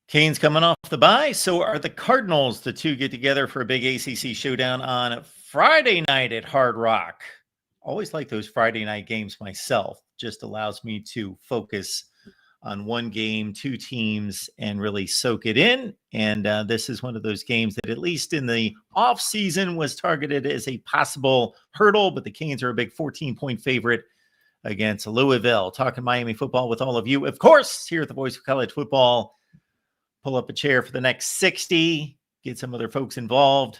Canes coming off the bye. So are the Cardinals. The two get together for a big ACC showdown on Friday night at Hard Rock. Always like those Friday night games myself. Just allows me to focus on one game, two teams, and really soak it in. And this is one of those games that, at least in the offseason, was targeted as a possible hurdle, but the Canes are a big 14-point favorite against Louisville. Talking Miami football with all of you, of course, here at the Voice of College Football. Pull up a chair for the next 60, get some other folks involved,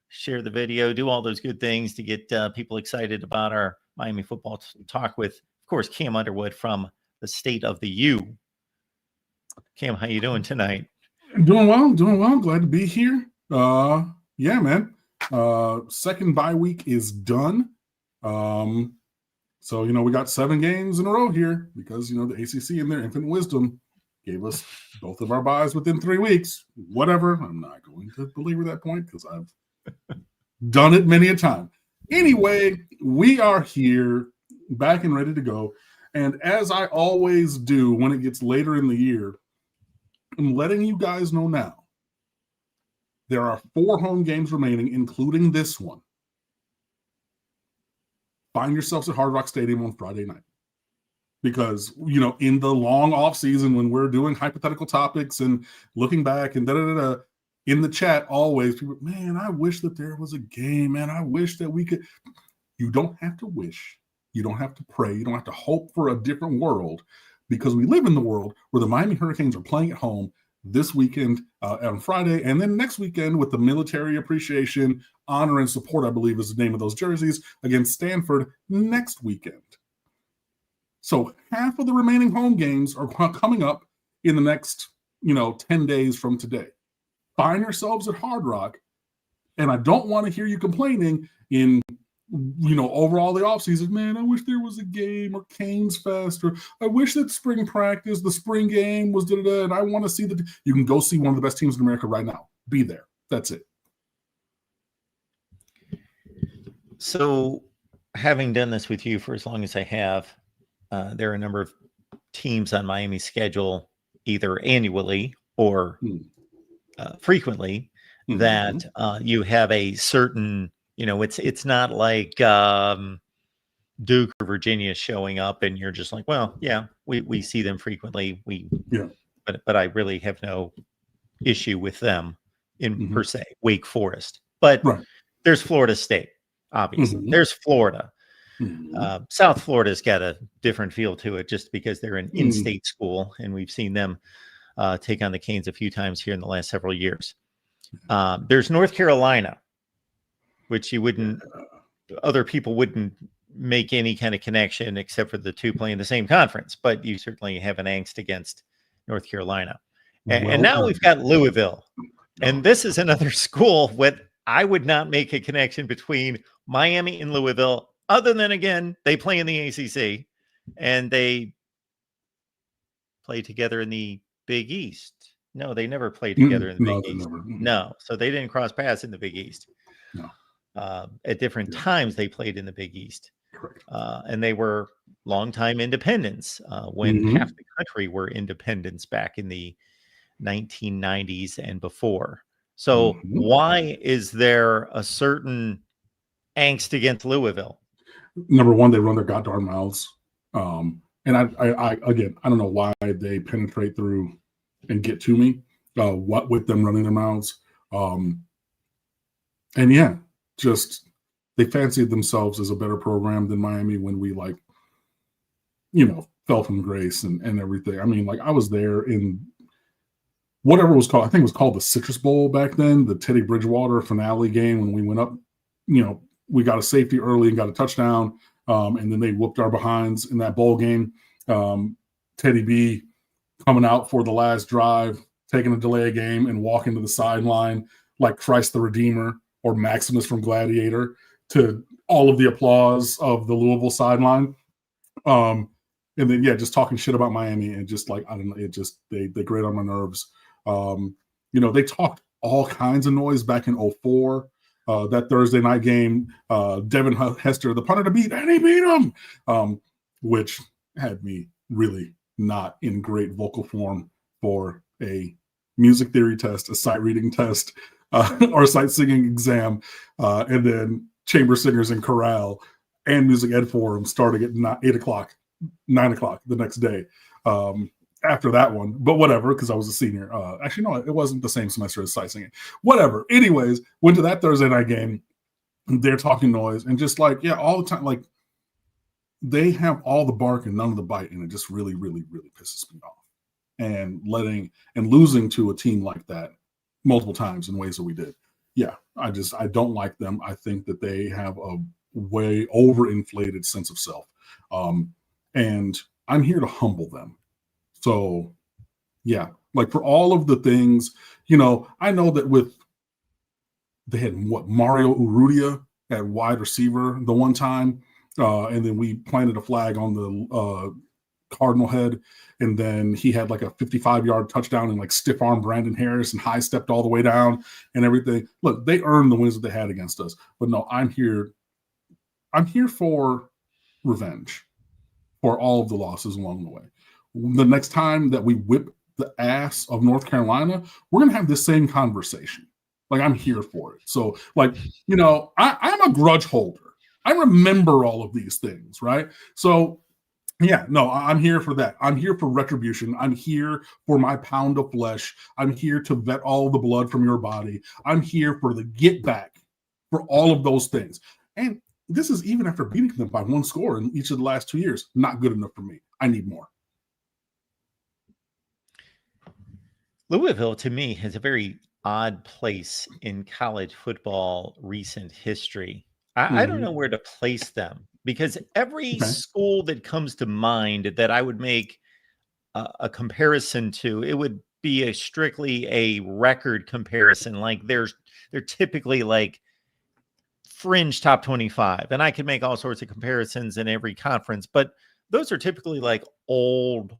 share the video, do all those good things to get people excited about our Miami football talk with, of course, Cam Underwood from the State of the U. Cam, how you doing tonight? Doing well. Glad to be here. Yeah, man. Second bye week is done. So, we got 7 games in a row here because, the ACC in their infinite wisdom gave us both of our buys within 3 weeks. Whatever. I'm not going to belabor that point because I've done it many a time. Anyway, we are here, back and ready to go. And as I always do when it gets later in the year, I'm letting you guys know now, there are 4 home games remaining, including this one. Find yourselves at Hard Rock Stadium on Friday night. Because, in the long off season when we're doing hypothetical topics and looking back and in the chat, always people, man, I wish that there was a game, man. I wish that we could. You don't have to wish. You don't have to pray. You don't have to hope for a different world, because we live in the world where the Miami Hurricanes are playing at home this weekend on Friday, and then next weekend with the military appreciation, honor, and support, I believe is the name of those jerseys, against Stanford next weekend. So half of the remaining home games are coming up in the next, 10 days from today. Find yourselves at Hard Rock, and I don't want to hear you complaining in, overall the offseason, man, I wish there was a game or Canes Fest, or I wish that spring practice, the spring game was da-da-da, and I want to see that. You can go see one of the best teams in America right now. Be there. That's it. So having done this with you for as long as I have, there are a number of teams on Miami's schedule, either annually or frequently, that you have a certain, it's not like Duke or Virginia showing up and you're just like, well, yeah, we see them frequently. But I really have no issue with them in per se. Wake Forest, but there's Florida State, obviously. There's Florida. South Florida's got a different feel to it just because they're an in-state school, and we've seen them take on the Canes a few times here in the last several years. There's North Carolina, which other people wouldn't make any kind of connection except for the two playing the same conference, but you certainly have an angst against North Carolina. And now we've got Louisville, and this is another school with, I would not make a connection between Miami and Louisville, other than, again, they play in the ACC and they play together in the Big East. No, they never played together in the Big East. No, so they didn't cross paths in the Big East. No. At different times they played in the Big East. And they were longtime independents when half the country were independents back in the 1990s and before. So why is there a certain angst against Louisville? Number one, they run their goddamn mouths. And I again, I don't know why they penetrate through and get to me, what with them running their mouths. And yeah, just they fancied themselves as a better program than Miami when we fell from grace and everything. I mean, I was there in whatever it was called. I think it was called the Citrus Bowl back then, the Teddy Bridgewater finale game when we went up, we got a safety early and got a touchdown, and then they whooped our behinds in that bowl game. Teddy B coming out for the last drive, taking a delay game, and walking to the sideline like Christ the Redeemer or Maximus from Gladiator to all of the applause of the Louisville sideline. And then, just talking shit about Miami and just I don't know, it just, they grate on my nerves. They talked all kinds of noise back in 2004. That Thursday night game, Devin Hester, the punter to beat, and he beat him, which had me really not in great vocal form for a music theory test, a sight reading test, or sight singing exam, and then chamber singers and chorale and music ed forum starting at 8 o'clock, 9 o'clock the next day. After that one, but whatever, because I was a senior. Actually, no, it wasn't the same semester as sight singing. Whatever. Anyways, went to that Thursday night game. They're talking noise and just like, yeah, all the time, like they have all the bark and none of the bite, and it just really, really, really pisses me off. And losing to a team like that multiple times in ways that we did. Yeah, I don't like them. I think that they have a way overinflated sense of self. And I'm here to humble them. So, yeah, like for all of the things, I know that they had Mario Urrutia at wide receiver the one time, and then we planted a flag on the Cardinal head, and then he had like a 55-yard touchdown and like stiff arm Brandon Harris and high stepped all the way down and everything. Look, they earned the wins that they had against us, but no, I'm here for revenge for all of the losses along the way. The next time that we whip the ass of North Carolina, we're going to have this same conversation. Like, I'm here for it. So, like, I'm a grudge holder. I remember all of these things, right? So, yeah, no, I'm here for that. I'm here for retribution. I'm here for my pound of flesh. I'm here to vet all the blood from your body. I'm here for the get back for all of those things. And this is even after beating them by one score in each of the last 2 years. Not good enough for me. I need more. Louisville, to me, has a very odd place in college football recent history. I don't know where to place them, because every school that comes to mind that I would make a comparison to, it would be strictly a record comparison. Like they're typically like fringe top 25, and I could make all sorts of comparisons in every conference, but those are typically like old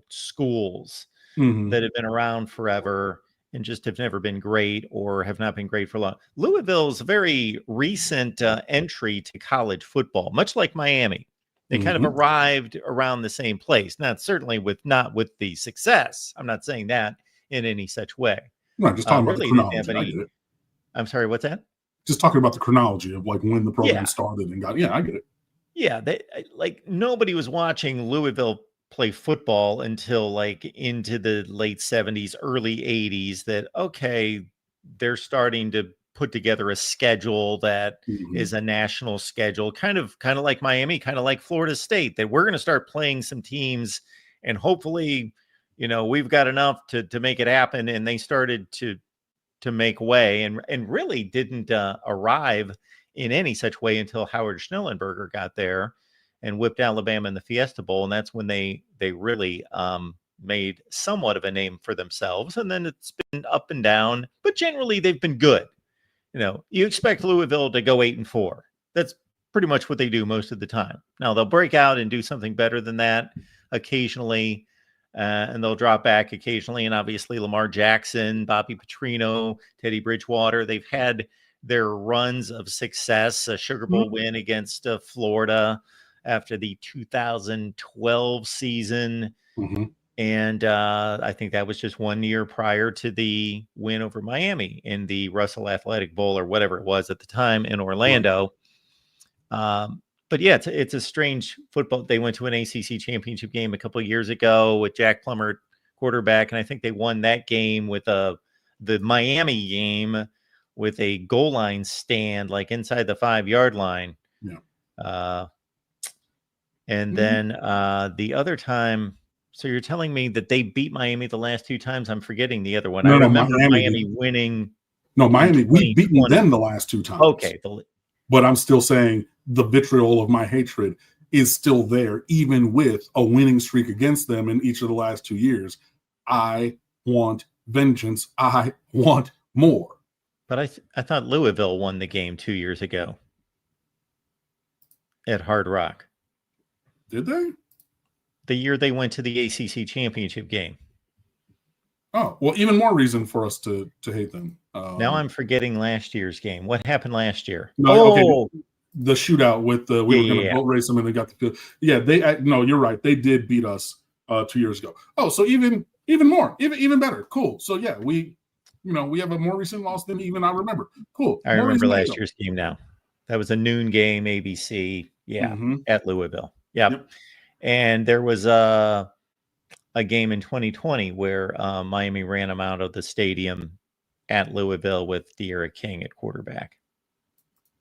schools that have been around forever and just have never been great or have not been great for long. Louisville's a very recent entry to college football, much like Miami. They kind of arrived around the same place. Not certainly not with the success. I'm not saying that in any such way. No, just talking about the chronology. I'm sorry, what's that? Just talking about the chronology of like when the program started and got. Yeah, I get it. Yeah, nobody was watching Louisville play football until like into the late 70s, early 80s, that, okay, they're starting to put together a schedule that is a national schedule, kind of like Miami, kind of like Florida State, that we're going to start playing some teams and hopefully, we've got enough to make it happen. And they started to make way and really didn't arrive in any such way until Howard Schnellenberger got there and whipped Alabama in the Fiesta Bowl. And that's when they really made somewhat of a name for themselves. And then it's been up and down, but generally they've been good. You expect Louisville to go 8-4. That's pretty much what they do most of the time. Now they'll break out and do something better than that occasionally, and they'll drop back occasionally. And obviously Lamar Jackson, Bobby Petrino, Teddy Bridgewater, they've had their runs of success, a Sugar Bowl win against Florida after the 2012 season. And I think that was just 1 year prior to the win over Miami in the Russell Athletic Bowl or whatever it was at the time in Orlando. But yeah, it's a strange football. They went to an ACC championship game a couple of years ago with Jack Plummer quarterback, and I think they won that game with the Miami game with a goal line stand like inside the 5-yard line. And then the other time, so you're telling me that they beat Miami the last 2 times? I'm forgetting the other one. I remember Miami winning. No, Miami, we've beaten them the last 2 times. Okay. But I'm still saying the vitriol of my hatred is still there, even with a winning streak against them in each of the last 2 years. I want vengeance. I want more. But I thought Louisville won the game 2 years ago at Hard Rock. Did they? The year they went to the ACC championship game. Oh, well, even more reason for us to hate them. Now I'm forgetting last year's game. What happened last year? No, okay, the shootout with we were going to boat race them and they got the field. Yeah, no, you're right. They did beat us 2 years ago. Oh, so even Even more, even better. Cool. So yeah, we have a more recent loss than even I remember. Cool. I More remember reason to last go. year's game now. That was a noon game, ABC. Yeah, Mhm. at Louisville. Yep. Yep. And there was a game in 2020 where Miami ran them out of the stadium at Louisville with De'Ara King at quarterback.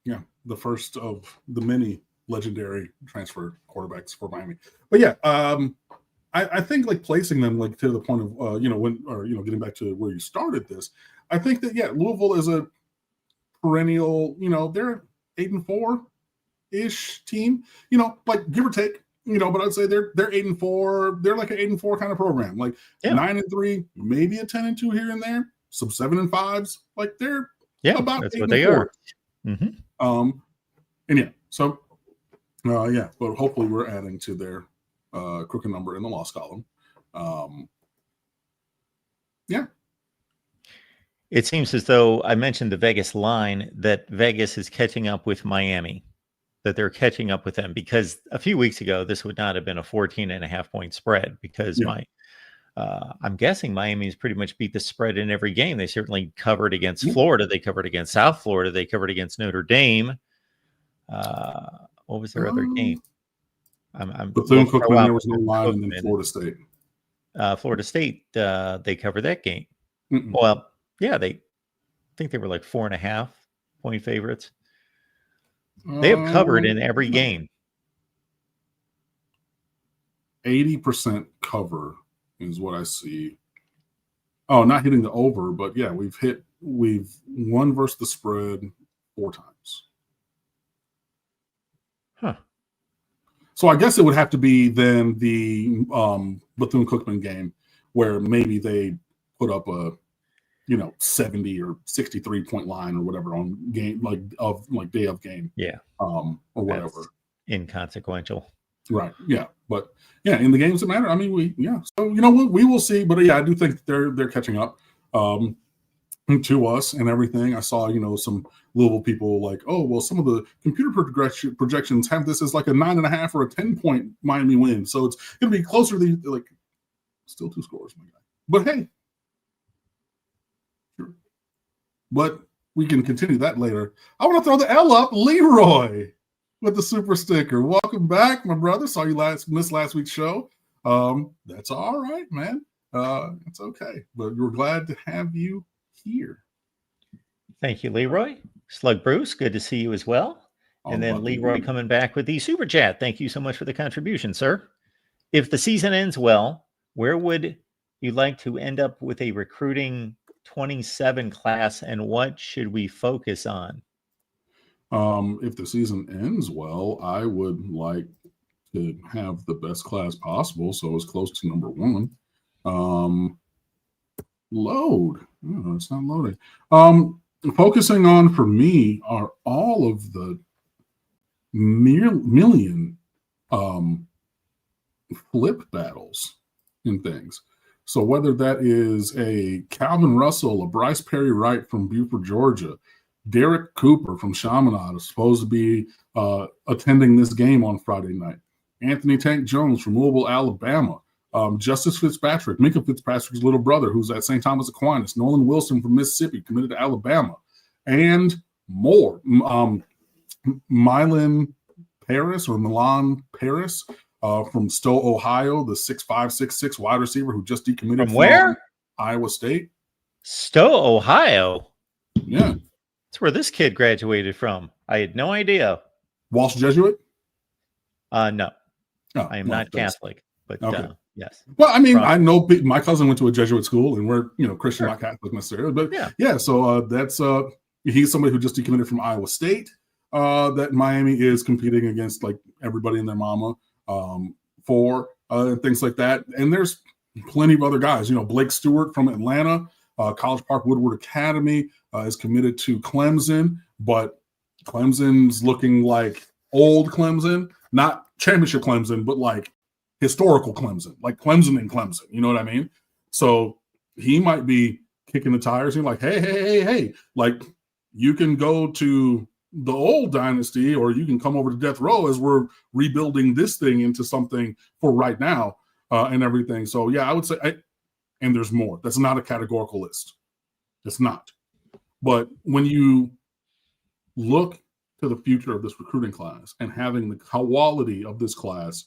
Yeah, the first of the many legendary transfer quarterbacks for Miami. But yeah, I think like placing them like to the point of getting back to where you started this, I think that Louisville is a perennial, they're 8-4 ish team, like give or take, but I'd say they're 8-4. They're like an 8-4 kind of program, like 9-3, maybe a 10-2 here and there, some 7-5s, like they're about that's 8-4. what they are. Mm-hmm. But hopefully we're adding to their crooked number in the loss column. It seems as though I mentioned the Vegas line, that Vegas is catching up with Miami, that they're catching up with them, because a few weeks ago, this would not have been a 14.5 point spread, because I'm guessing Miami's pretty much beat the spread in every game. They certainly covered against Florida. They covered against South Florida. They covered against Notre Dame. What was their other game? Bethune-Cookman, there was no line, and then Florida State. Florida State, they covered that game. Mm-mm. Well, yeah, I think they were like 4.5 point favorites. They have covered in every game. 80% cover is what I see. Oh, not hitting the over, but yeah, we've won versus the spread 4 times. Huh. So I guess it would have to be then the Bethune-Cookman game, where maybe they put up a 70 or 63 point line or whatever on game, like day of game. Yeah. Or whatever. That's inconsequential. Right. Yeah. But yeah, in the games that matter, I mean, so we will see. But yeah, I do think they're catching up to us and everything. I saw, some Louisville people like, oh, well, some of the computer projections have this as like a 9.5 or a 10 point Miami win. So it's gonna be closer to like still 2 scores, my guy. But hey. Sure. But we can continue that later. I want to throw the L up, Leroy, with the super sticker. Welcome back, my brother. Saw you missed last week's show. That's all right, man. It's okay. But we're glad to have you here. Thank you, Leroy. Slug Bruce, good to see you as well. And then Leroy coming back with the super chat. Thank you so much for the contribution, sir. If the season ends well, where would you like to end up with a recruiting 27 class, and what should we focus on? If the season ends well, I would like to have the best class possible, so as close to number 1. Load. Oh, it's not loading. Focusing on for me are all of the million flip battles and things. So whether that is a Calvin Russell, a Bryce Perry Wright from Buford, Georgia, Derek Cooper from Chaminade is supposed to be attending this game on Friday night, Anthony Tank Jones from Louisville, Alabama, Justice Fitzpatrick, Minka Fitzpatrick's little brother, who's at St. Thomas Aquinas, Nolan Wilson from Mississippi, committed to Alabama, and more. Milan Paris from Stowe, Ohio, the 6'5", 6'6" wide receiver who just decommitted from where? Iowa State. Stowe, Ohio. Yeah. That's where this kid graduated from. I had no idea. Walsh Jesuit? No. I am not Catholic, but okay. Yes. Well, I mean, I know my cousin went to a Jesuit school, and we're Christian, not Catholic necessarily, but yeah. So that's he's somebody who just decommitted from Iowa State. That Miami is competing against like everybody and their mama for and things like that. And there's plenty of other guys. Blake Stewart from Atlanta, College Park Woodward Academy is committed to Clemson, but Clemson's looking like old Clemson, not championship Clemson, but like historical Clemson, like Clemson and Clemson. You know what I mean? So he might be kicking the tires and like, hey, like you can go to the old dynasty or you can come over to death row as we're rebuilding this thing into something for right now and everything. So yeah, I would say and there's more. That's not a categorical list. It's not. But when you look to the future of this recruiting class and having the quality of this class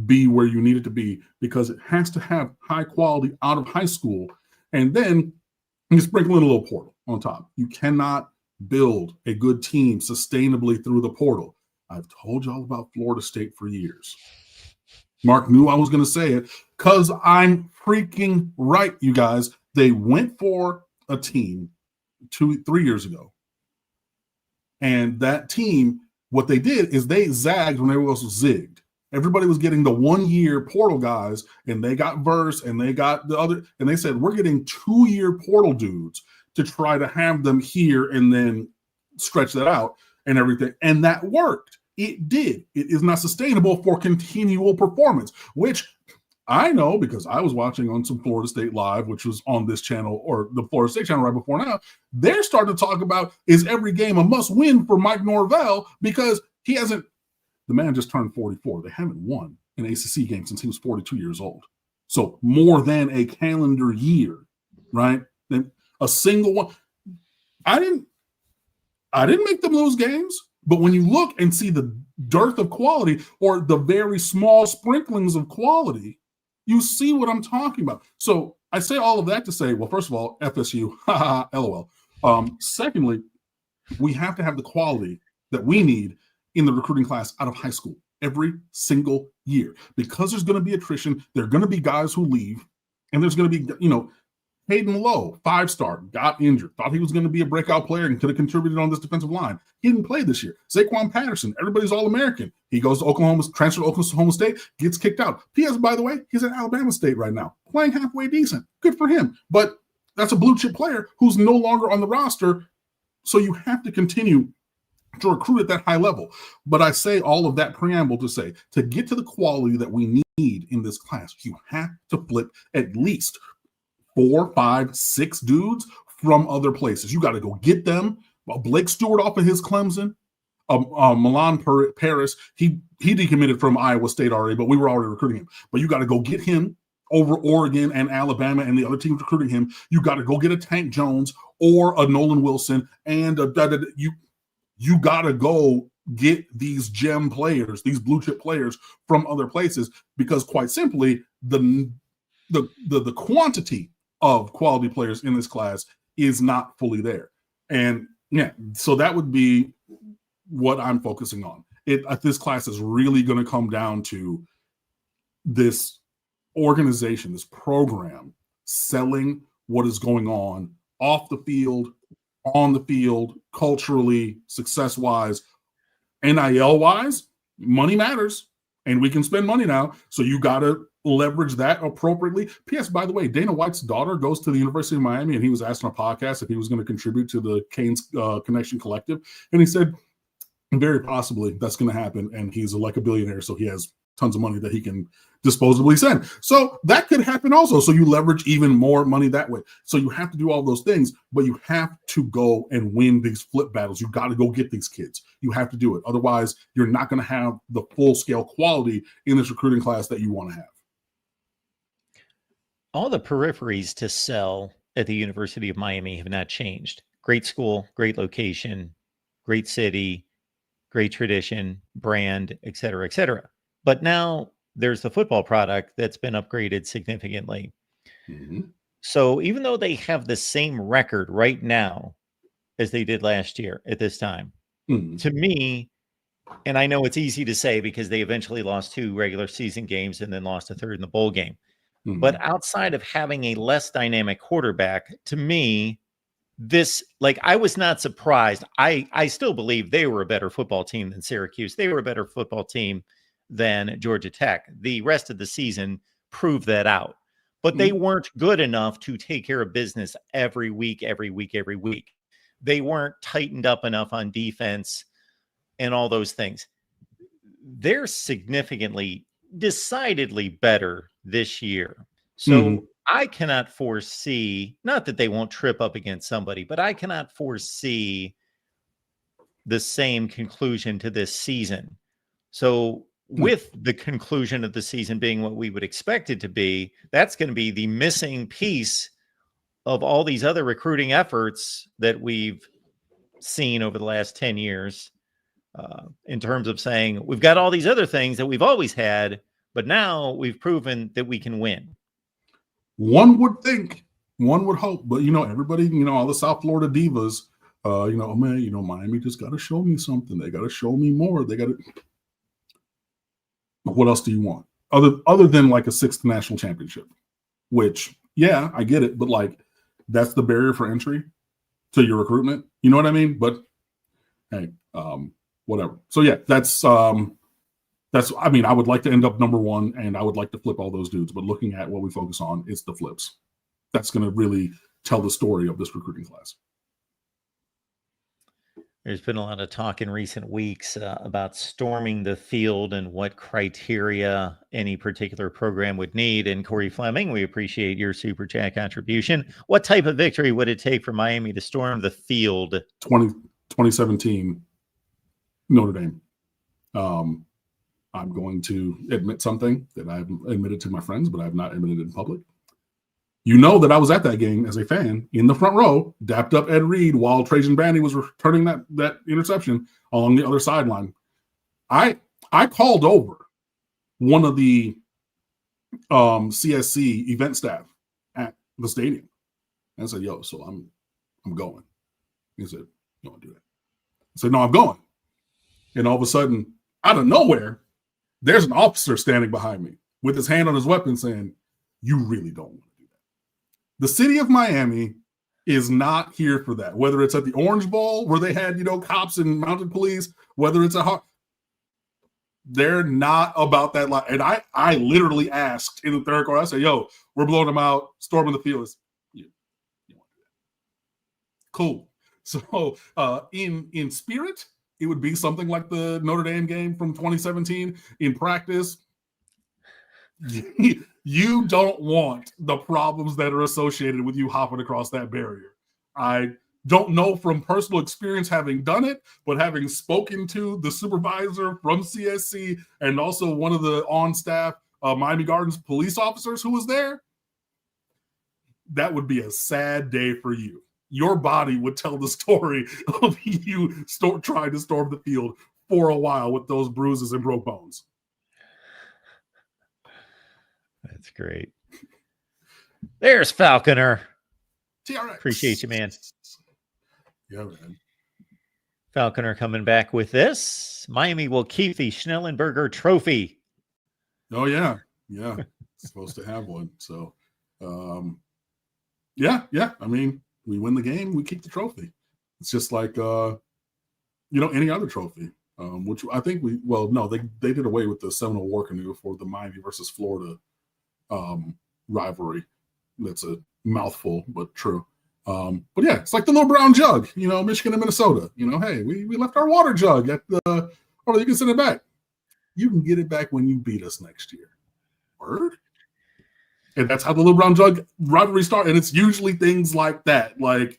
be where you need it to be, because it has to have high quality out of high school, and then you sprinkle in a little portal on top. You cannot build a good team sustainably through the portal. I've told y'all about Florida State for years. Mark knew I was going to say it because I'm freaking right, you guys. They went for a team 3 years ago. And that team, what they did is they zagged when everyone else was zigged. Everybody was getting the 1 year portal guys, and they got Verse and they got the other, and they said, we're getting 2 year portal dudes to try to have them here and then stretch that out and everything. And that worked. It did. It is not sustainable for continual performance, which I know because I was watching on some Florida State Live, which was on this channel or the Florida State channel right before now. They're starting to talk about, is every game a must win for Mike Norvell, because he hasn't, the man just turned 44. They haven't won an ACC game since he was 42 years old. So more than a calendar year, right? Then a single one. I didn't make them lose games, but when you look and see the dearth of quality or the very small sprinklings of quality, you see what I'm talking about. So I say all of that to say, well, first of all, FSU, LOL. Secondly, we have to have the quality that we need in the recruiting class out of high school every single year, because there's going to be attrition. There are going to be guys who leave, and there's going to be, Hayden Lowe, 5-star, got injured, thought he was going to be a breakout player and could have contributed on this defensive line. He didn't play this year. Zaquan Patterson, everybody's All-American. He goes to Oklahoma, transfer to Oklahoma State, gets kicked out. P.S., by the way, he's at Alabama State right now, playing halfway decent. Good for him. But that's a blue-chip player who's no longer on the roster, so you have to continue to recruit at that high level. But I say all of that preamble to say, to get to the quality that we need in this class, you have to flip at least 4, 5, 6 dudes from other places. You got to go get them. Blake Stewart off of his Clemson. Milan Paris, he decommitted from Iowa State already, but we were already recruiting him. But you got to go get him over Oregon and Alabama and the other teams recruiting him. You got to go get a Tank Jones or a Nolan Wilson, and you got to go get these gem players, these blue chip players from other places, because quite simply, the quantity of quality players in this class is not fully there. And yeah, so that would be what I'm focusing on. This class is really going to come down to this organization, this program, selling what is going on off the field, on the field, culturally, success-wise, NIL-wise. Money matters, and we can spend money now. So you got to leverage that appropriately. P.S., by the way, Dana White's daughter goes to the University of Miami, and he was asked on a podcast if he was going to contribute to the Canes Connection Collective. And he said, very possibly that's going to happen. And he's like a billionaire, so he has tons of money that he can disposably send. So that could happen also. So you leverage even more money that way. So you have to do all those things, but you have to go and win these flip battles. You got to go get these kids. You have to do it. Otherwise, you're not going to have the full scale quality in this recruiting class that you want to have. All the peripheries to sell at the University of Miami have not changed. Great school, great location, great city, great tradition, brand, et cetera, et cetera. But now there's the football product that's been upgraded significantly. Mm-hmm. So even though they have the same record right now as they did last year at this time, to me, and I know it's easy to say because they eventually lost 2 regular season games and then lost a third in the bowl game. But outside of having a less dynamic quarterback, to me, I was not surprised. I still believe they were a better football team than Syracuse. They were a better football team than Georgia Tech. The rest of the season proved that out. But they weren't good enough to take care of business every week. They weren't tightened up enough on defense and all those things. They're decidedly better this year. So I cannot foresee, not that they won't trip up against somebody, but I cannot foresee the same conclusion to this season. So with the conclusion of the season being what we would expect it to be, that's going to be the missing piece of all these other recruiting efforts that we've seen over the last 10 years, in terms of saying we've got all these other things that we've always had, but now we've proven that we can win. One would think, one would hope, but everybody, all the South Florida divas, oh man, Miami just got to show me something. They got to show me more. They got to. What else do you want other than like a 6th national championship? Which, yeah, I get it, but like that's the barrier for entry to your recruitment. You know what I mean? But hey, whatever. So yeah, that's. I mean, I would like to end up number 1, and I would like to flip all those dudes. But looking at what we focus on, it's the flips. That's going to really tell the story of this recruiting class. There's been a lot of talk in recent weeks about storming the field and what criteria any particular program would need. And Corey Fleming, we appreciate your Super Chat contribution. What type of victory would it take for Miami to storm the field? 2017 Notre Dame. I'm going to admit something that I've admitted to my friends, but I've not admitted it in public. You know that I was at that game as a fan in the front row, dapped up Ed Reed while Trajan Bandy was returning that interception along the other sideline. I called over one of the CSC event staff at the stadium and I said, "Yo, so I'm going." He said, "Don't do that." I said, "No, I'm going." And all of a sudden, out of nowhere, there's an officer standing behind me with his hand on his weapon saying, "You really don't want to do that." The city of Miami is not here for that. Whether it's at the Orange Bowl where they had, cops and mounted police, whether it's they're not about that. And I literally asked in the third quarter, I said, "Yo, we're blowing them out, storming the field." You want to do that. Cool. So in spirit, it would be something like the Notre Dame game from 2017. In practice, you don't want the problems that are associated with you hopping across that barrier. I don't know from personal experience having done it, but having spoken to the supervisor from CSC and also one of the on-staff Miami Gardens police officers who was there, that would be a sad day for you. Your body would tell the story of you trying to storm the field for a while with those bruises and broke bones. That's great. There's Falconer. TRX. Appreciate you, man. Yeah, man. Falconer coming back with this. Miami will keep the Schnellenberger Trophy. Oh, yeah. Yeah. Supposed to have one. So, yeah. I mean, we win the game, we keep the trophy. It's just like, any other trophy, which I think they did away with the Seminole War Canoe for the Miami versus Florida rivalry. That's a mouthful, but true. But yeah, it's like the little brown jug, Michigan and Minnesota. Hey, we left our water jug at or you can send it back. You can get it back when you beat us next year. Word? And that's how the little brown jug rivalry started. And it's usually things like that. Like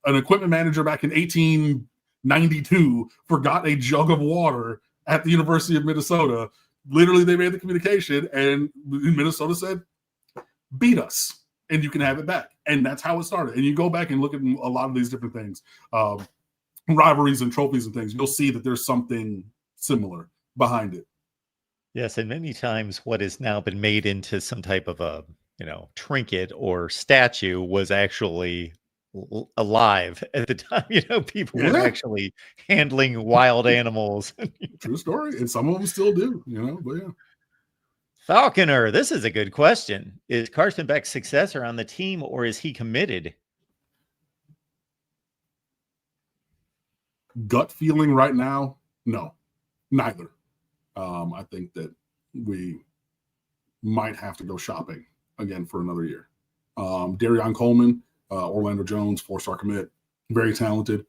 an equipment manager back in 1892 forgot a jug of water at the University of Minnesota. Literally, they made the communication, and Minnesota said, "Beat us, and you can have it back." And that's how it started. And you go back and look at a lot of these different things, rivalries and trophies and things. You'll see that there's something similar behind it. Yes, and many times what has now been made into some type of a, trinket or statue was actually alive at the time. People were actually handling wild animals. True story. And some of them still do, but yeah. Falconer, this is a good question. Is Carson Beck's successor on the team, or is he committed? Gut feeling right now, no, neither. I think that we might have to go shopping again for another year. Darion Coleman, Orlando Jones, 4-star commit, very talented.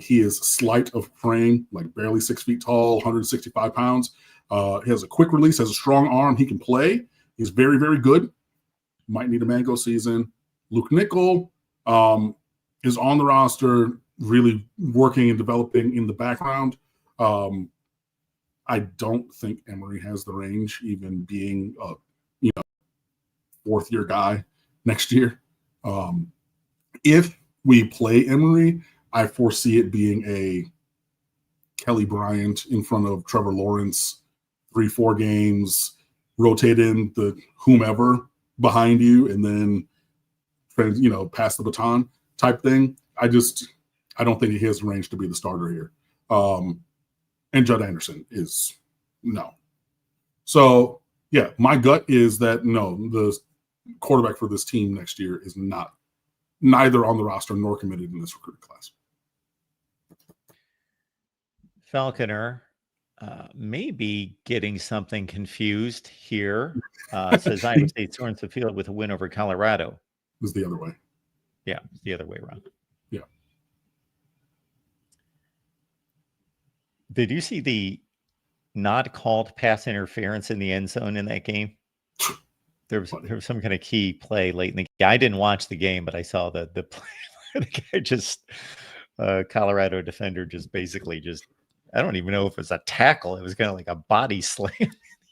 He is slight of frame, like barely 6 feet tall, 165 pounds. He has a quick release, has a strong arm. He can play. He's very, very good. Might need a mango season. Luke Nickel is on the roster, really working and developing in the background. I don't think Emory has the range, even being a fourth-year guy next year. If we play Emory, I foresee it being a Kelly Bryant in front of Trevor Lawrence, 3-4 games, rotate in the whomever behind you, and then pass the baton type thing. I don't think he has the range to be the starter here. And Judd Anderson is no. So yeah, my gut is that no, the quarterback for this team next year is neither on the roster nor committed in this recruiting class. Falconer may be getting something confused here. Says Iowa State storms the field with a win over Colorado. It was the other way. Yeah, the other way around. Yeah. Did you see the not called pass interference in the end zone in that game? There was some kind of key play late in the game. I didn't watch the game, but I saw the play. The guy just Colorado defender just basically I don't even know if it was a tackle. It was kind of like a body slam.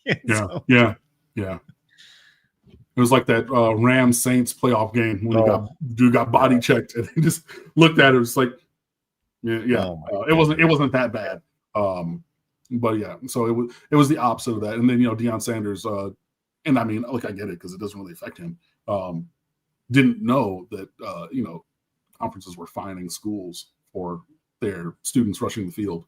Yeah. It was like that Rams Saints playoff game when dude got body checked and he just looked at it. It was like, it wasn't that bad. But yeah, so it was the opposite of that. And then Deion Sanders, and I mean, I get it because it doesn't really affect him. Didn't know that conferences were fining schools for their students rushing the field.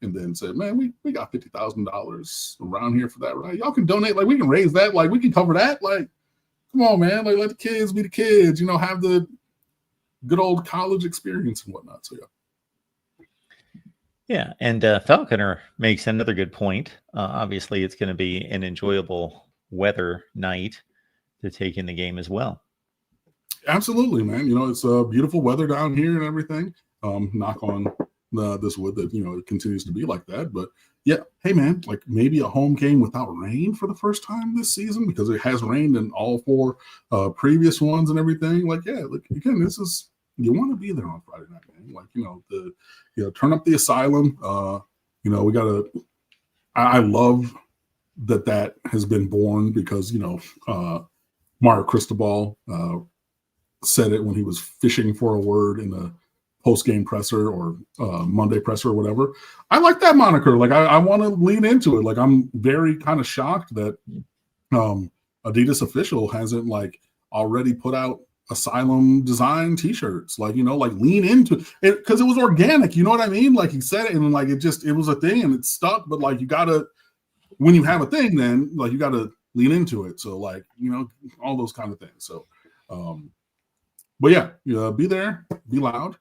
And then said, man, we got $50,000 around here for that, right? Y'all can donate, we can raise that, we can cover that. Come on, man, let the kids be the kids, have the good old college experience and whatnot. So yeah, and Falconer makes another good point. Obviously, it's going to be an enjoyable weather night to take in the game as well. Absolutely, man. It's beautiful weather down here and everything. Knock on this wood that it continues to be like that. But yeah, hey man, maybe a home game without rain for the first time this season, because it has rained in all 4 previous ones and everything. Again, this is, you want to be there on Friday night, man. Turn up the Asylum. We gotta. I love that has been born because Mario Cristobal said it when he was fishing for a word in a post-game presser or Monday presser or whatever. I like that moniker. I want to lean into it. I'm very kind of shocked that Adidas official hasn't already put out Asylum design t-shirts. Lean into it because it was organic. You know what I mean? He said it and it was a thing and it stuck. But you gotta, when you have a thing, then you gotta lean into it. So all those kind of things. So, but yeah, be there, be loud.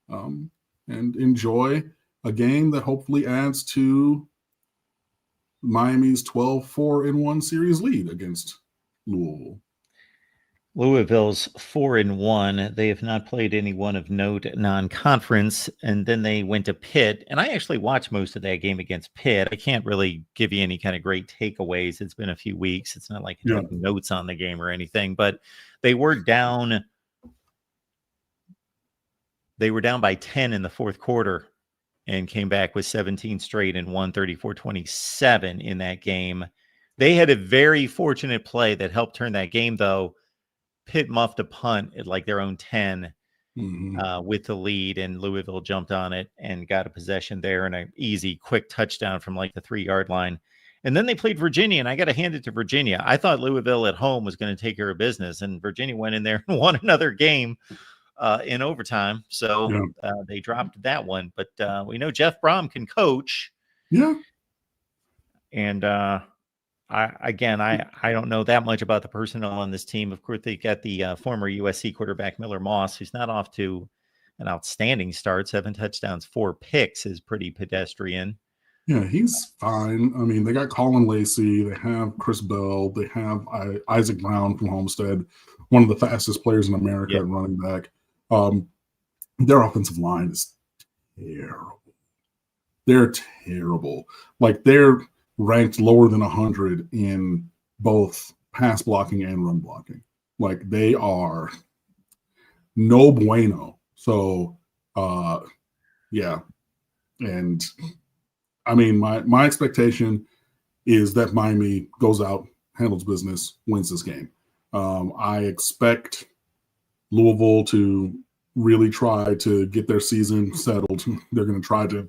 And enjoy a game that hopefully adds to Miami's 12-4-1 series lead against Louisville. Louisville's 4-1. They have not played anyone of note non-conference, and then they went to Pitt. And I actually watched most of that game against Pitt. I can't really give you any kind of great takeaways. It's been a few weeks. It's not like I took notes on the game or anything, but they were down. They were down by 10 in the fourth quarter and came back with 17 straight and won 34-27 in that game. They had a very fortunate play that helped turn that game, though. Pitt muffed a punt at their own 10 with the lead, and Louisville jumped on it and got a possession there and an easy, quick touchdown from the 3-yard line. And then they played Virginia, and I got to hand it to Virginia. I thought Louisville at home was going to take care of business, and Virginia went in there and won another game in overtime. So they dropped that one. But we know Jeff Brom can coach. Yeah. And I don't know that much about the personnel on this team. Of course, they got the former USC quarterback Miller Moss, who's not off to an outstanding start. 7 touchdowns, 4 picks is pretty pedestrian. Yeah, he's fine. I mean, they got Colin Lacey, they have Chris Bell, they have Isaac Brown from Homestead, one of the fastest players in America at running back. Their offensive line is terrible. They're terrible. They're ranked lower than 100 in both pass blocking and run blocking. They are no bueno. So, yeah. And I mean, my expectation is that Miami goes out, handles business, wins this game. I expect Louisville to really try to get their season settled. They're going to try to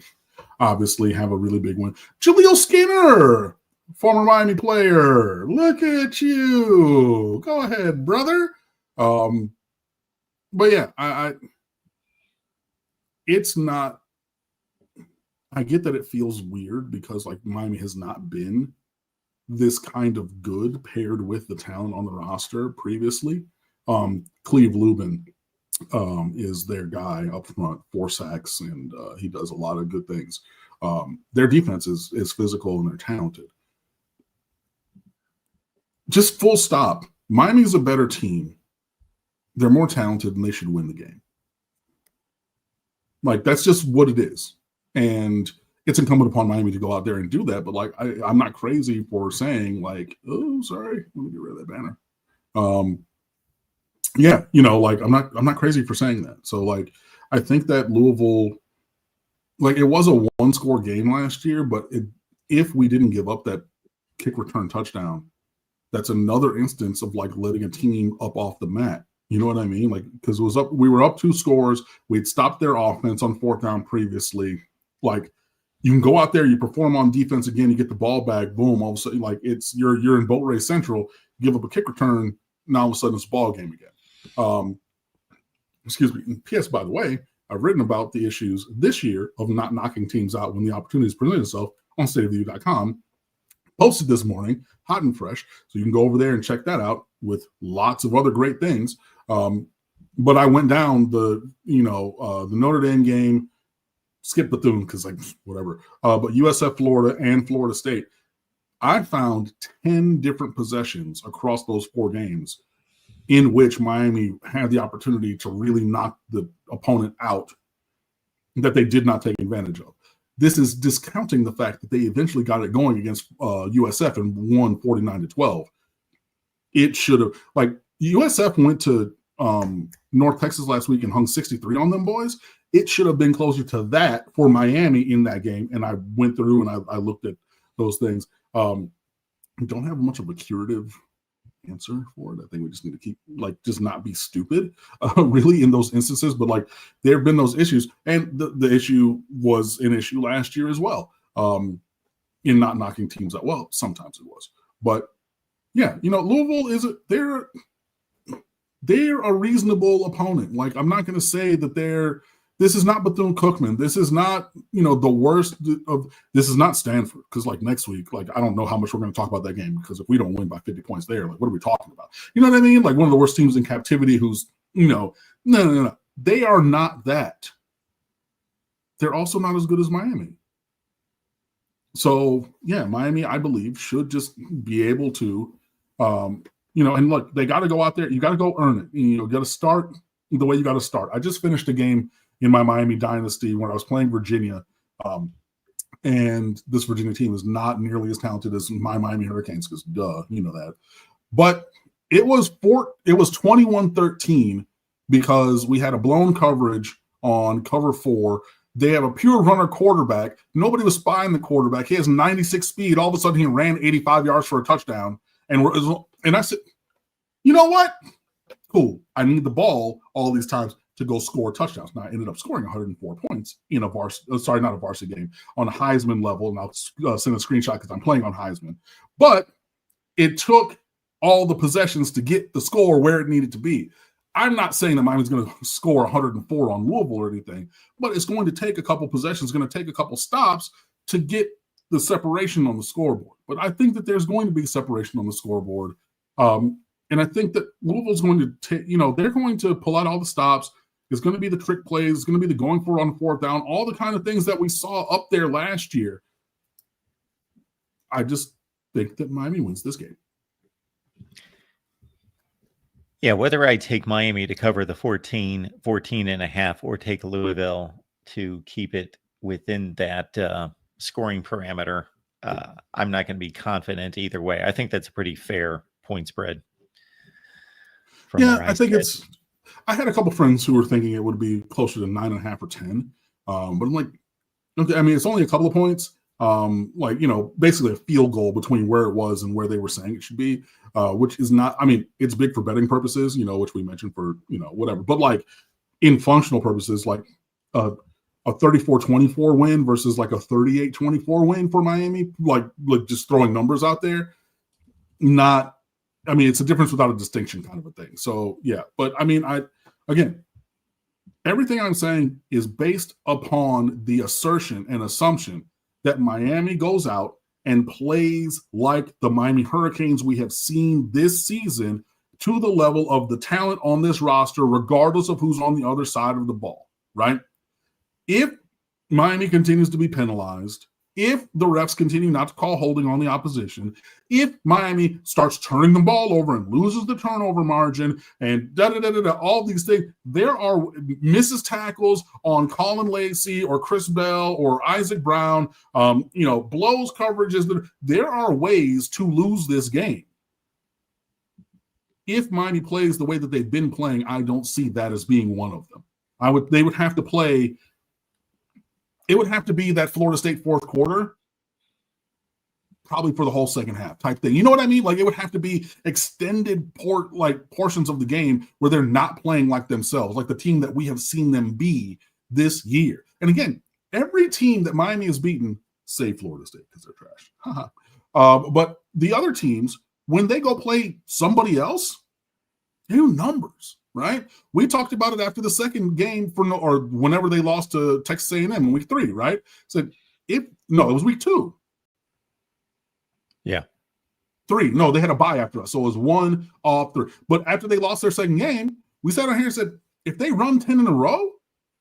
obviously have a really big win. Jaleel Skinner, former Miami player. Look at you. Go ahead, brother. But yeah, it's not. I get that it feels weird because like Miami has not been this kind of good paired with the talent on the roster previously. Cleve Lubin is their guy up front, 4 sacks, and he does a lot of good things. Their defense is physical and they're talented. Just full stop. Miami's a better team. They're more talented and they should win the game. Like, that's just what it is. And it's incumbent upon Miami to go out there and do that. But like, I'm not crazy for saying like, oh, sorry, let me get rid of that banner. Yeah, you know, like I'm not crazy for saying that. So like, I think that Louisville, like it was a 1-score game last year, but if we didn't give up that kick return touchdown, that's another instance of like letting a team up off the mat. You know what I mean? Like, because we were up 2 scores. We'd stopped their offense on 4th down previously. Like, you can go out there, you perform on defense again, you get the ball back, boom, all of a sudden, like you're in boat race central, give up a kick return, now all of a sudden it's a ball game again. Excuse me. P.S. by the way, I've written about the issues this year of not knocking teams out when the opportunities present itself on stateoftheu.com. Posted this morning, hot and fresh, so you can go over there and check that out with lots of other great things. But I went down the Notre Dame game, skip Bethune because like whatever. But USF Florida and Florida State, I found 10 different possessions across those 4 games in which Miami had the opportunity to really knock the opponent out that they did not take advantage of. This is discounting the fact that they eventually got it going against USF and won 49-12. It should have, like, USF went to North Texas last week and hung 63 on them boys. It should have been closer to that for Miami in that game. And I went through and I looked at those things. We don't have much of a curative answer for it. I think we just need to keep, like, just not be stupid, really, in those instances. But, like, there have been those issues. And the issue was an issue last year as well, in not knocking teams out. Well, sometimes it was. But, yeah, you know, Louisville they're a reasonable opponent. Like, I'm not going to say that this is not Bethune-Cookman. This is not, you know, the worst of, this is not Stanford. Because, like, next week, like, I don't know how much we're going to talk about that game because if we don't win by 50 points there, like, what are we talking about? You know what I mean? Like, one of the worst teams in captivity who's, you know, no. They are not that. They're also not as good as Miami. So, yeah, Miami, I believe, should just be able to, you know, and look, they got to go out there. You got to go earn it. You know, got to start the way you got to start. I just finished a game in my Miami Dynasty when I was playing Virginia, and this Virginia team is not nearly as talented as my Miami Hurricanes because, duh, you know that. But it was 21-13 because we had a blown coverage on cover 4. They have a pure runner quarterback. Nobody was spying the quarterback. He has 96 speed. All of a sudden, he ran 85 yards for a touchdown. And I said, you know what? Cool. I need the ball all these times to go score touchdowns. Now, I ended up scoring 104 points in not a varsity game, on a Heisman level. And I'll send a screenshot because I'm playing on Heisman. But it took all the possessions to get the score where it needed to be. I'm not saying that Miami's going to score 104 on Louisville or anything, but it's going to take a couple possessions, going to take a couple stops to get the separation on the scoreboard. But I think that there's going to be separation on the scoreboard. And I think that Louisville's going to take, you know, they're going to pull out all the stops. It's going to be the trick plays. It's going to be the going for it on 4th down, all the kind of things that we saw up there last year. I just think that Miami wins this game. Yeah, whether I take Miami to cover the 14 and a half, or take Louisville to keep it within that scoring parameter, I'm not going to be confident either way. I think that's a pretty fair point spread. Yeah, I think I had a couple friends who were thinking it would be closer to 9.5 or 10. But I'm like, okay, I mean, it's only a couple of points. like, basically a field goal between where it was and where they were saying it should be, which is not, I mean, it's big for betting purposes, which we mentioned for, whatever. But like in functional purposes, like a 34-24 win versus like a 38-24 win for Miami, like just throwing numbers out there, it's a difference without a distinction kind of a thing. So, yeah. But I mean, again, everything I'm saying is based upon the assertion and assumption that Miami goes out and plays like the Miami Hurricanes we have seen this season, to the level of the talent on this roster, regardless of who's on the other side of the ball, right? If Miami continues to be penalized, if the refs continue not to call holding on the opposition, if Miami starts turning the ball over and loses the turnover margin and all these things, there are misses tackles on Colin Lacey or Chris Bell or Isaac Brown, blows coverages. There are ways to lose this game. If Miami plays the way that they've been playing, I don't see that as being one of them. They would have to play. It would have to be that Florida State fourth quarter, probably for the whole second half type thing. You know what I mean? Like it would have to be extended portions of the game where they're not playing like themselves, like the team that we have seen them be this year. And again, every team that Miami has beaten, save Florida State because they're trash. But the other teams, when they go play somebody else, they do numbers. Right? We talked about it after the second game or whenever they lost to Texas A&M in week 3, right? Said it was week 2. Yeah. 3. No, they had a bye after us. So it was 1 off 3. But after they lost their second game, we sat on here and said, if they run 10 in a row,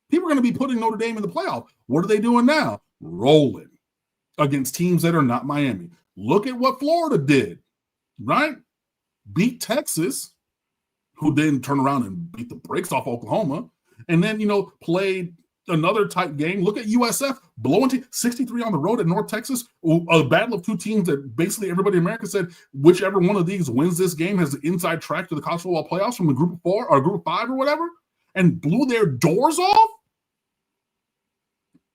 people are going to be putting Notre Dame in the playoff. What are they doing now? Rolling against teams that are not Miami. Look at what Florida did, right? Beat Texas, who then turned around and beat the brakes off Oklahoma, and then, played another tight game. Look at USF blowing 63 on the road at North Texas, a battle of two teams that basically everybody in America said whichever one of these wins this game has the inside track to the college football playoffs from the group of 4 or group of 5 or whatever, and blew their doors off.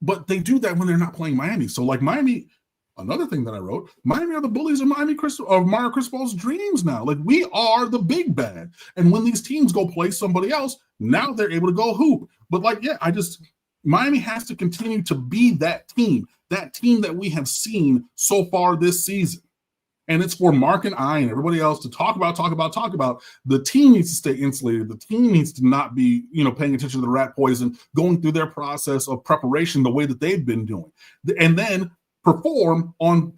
But they do that when they're not playing Miami. So like Miami, another thing that I wrote, Miami are the bullies of Mario Cristobal's dreams now. Like we are the big bad. And when these teams go play somebody else, now they're able to go hoop. But Miami has to continue to be that team that we have seen so far this season. And it's for Mark and I and everybody else to talk about. The team needs to stay insulated. The team needs to not be, paying attention to the rat poison, going through their process of preparation the way that they've been doing. And then perform on,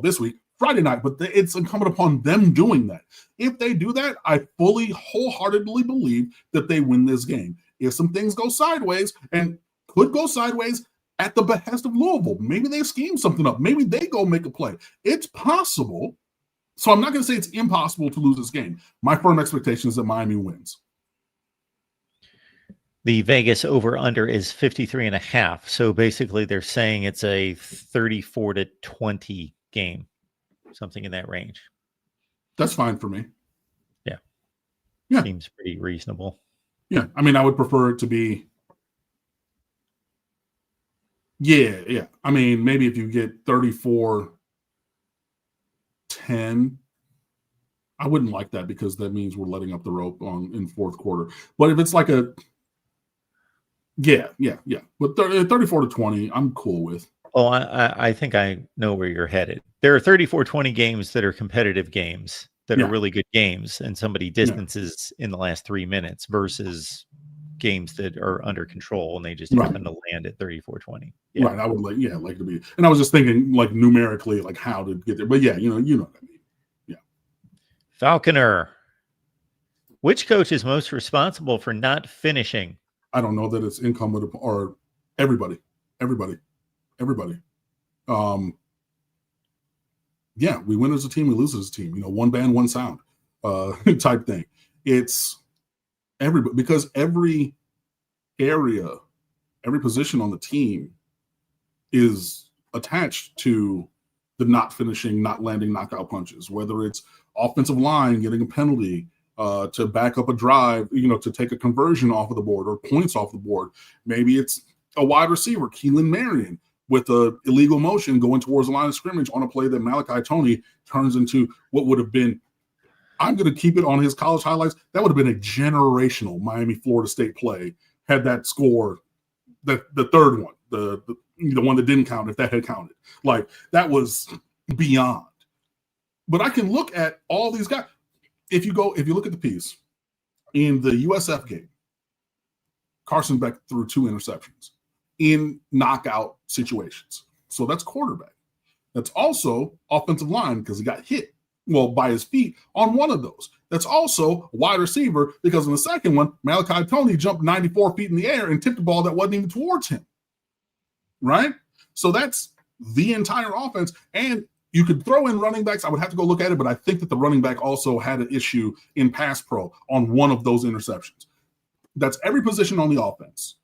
this week, Friday night, but it's incumbent upon them doing that. If they do that, I fully, wholeheartedly believe that they win this game. If some things go sideways, and could go sideways at the behest of Louisville, maybe they scheme something up, maybe they go make a play. It's possible. So I'm not going to say it's impossible to lose this game. My firm expectation is that Miami wins. The Vegas over-under is 53.5. So basically they're saying it's a 34-20 game, something in that range. That's fine for me. Yeah. Seems pretty reasonable. Yeah. I mean, I would prefer it to be. Yeah. I mean, maybe if you get 34-10, I wouldn't like that because that means we're letting up the rope in fourth quarter. But if it's like a. Yeah. But 34-20, I'm cool with. Oh, I think I know where you're headed. There are 34-20 games that are competitive games that are really good games, and somebody distances in the last 3 minutes versus games that are under control and they just happen to land at 34-20. Yeah. Right. I would like to be. And I was just thinking like numerically, like how to get there. But yeah, you know what I mean. Yeah. Falconer. Which coach is most responsible for not finishing? I don't know that it's incumbent or everybody. Yeah, we win as a team, we lose as a team. One band, one sound, type thing. It's everybody, because every area, every position on the team is attached to the not finishing, not landing knockout punches. Whether it's offensive line getting a penalty, to back up a drive, to take a conversion off of the board or points off the board. Maybe it's a wide receiver, Keelan Marion, with a illegal motion going towards the line of scrimmage on a play that Malachi Tony turns into what would have been, I'm going to keep it on his college highlights, that would have been a generational Miami-Florida State play had that score, the third one, the one that didn't count, if that had counted. Like, that was beyond. But I can look at all these guys. If you look at the piece, in the USF game, Carson Beck threw 2 interceptions in knockout situations. So that's quarterback. That's also offensive line because he got hit, by his feet on one of those. That's also wide receiver because in the second one, Malachi Tony jumped 94 feet in the air and tipped the ball that wasn't even towards him. Right? So that's the entire offense. And you could throw in running backs. I would have to go look at it, but I think that the running back also had an issue in pass pro on one of those interceptions. That's every position on the offense.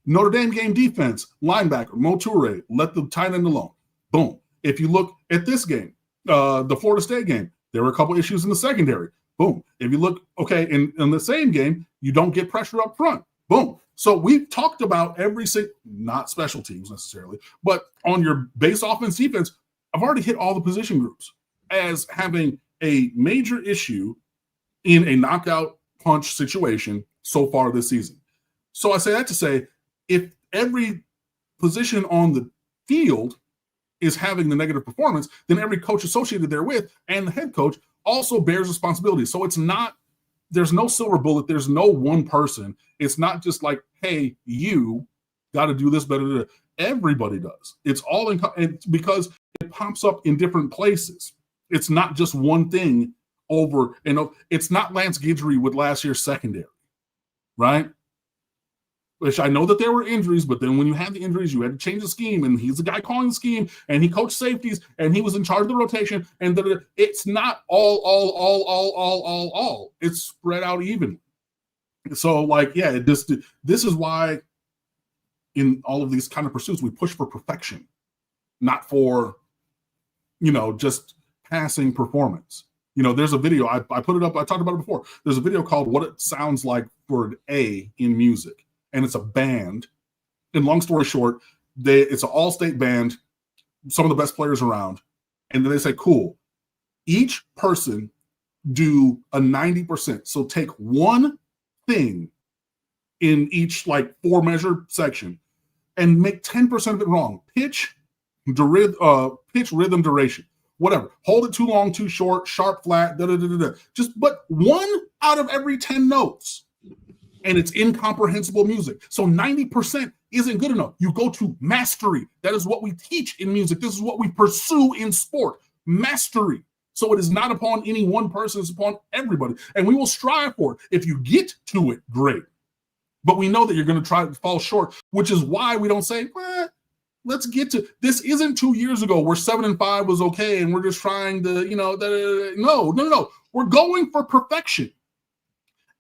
Notre Dame game defense, linebacker, Mo Toure, let the tight end alone. Boom. If you look at this game, the Florida State game, there were a couple issues in the secondary. Boom. If you look, in the same game, you don't get pressure up front. Boom. So we've talked about not special teams necessarily, but on your base offense defense, I've already hit all the position groups as having a major issue in a knockout punch situation so far this season. So I say that to say, if every position on the field is having the negative performance, then every coach associated therewith and the head coach also bears responsibility. So there's no silver bullet. There's no one person. It's not just like, hey, you got to do this better. Everybody does. It's all because it pops up in different places. It's not just one thing over, it's not Lance Guidry with last year's secondary, right? Which I know that there were injuries, but then when you had the injuries, you had to change the scheme, and he's the guy calling the scheme, and he coached safeties, and he was in charge of the rotation, and it's not all. It's spread out evenly. So, this is why in all of these kind of pursuits, we push for perfection, not for, just passing performance. There's a video, I put it up, I talked about it before. There's a video called What It Sounds Like for an A in Music. And it's a band. And long story short, it's an all-state band, some of the best players around. And then they say, cool, each person do a 90%. So take one thing in each 4-measure section and make 10% of it wrong. Pitch, rhythm, duration, whatever. Hold it too long, too short, sharp, flat, but 1 out of every 10 notes. And it's incomprehensible music. So 90% isn't good enough. You go to mastery. That is what we teach in music. This is what we pursue in sport. Mastery. So it is not upon any one person, it's upon everybody. And we will strive for it. If you get to it, great. But we know that you're going to try to fall short, which is why we don't say, let's get to this. Isn't 2 years ago where 7-5 was okay and we're just trying to, no. We're going for perfection.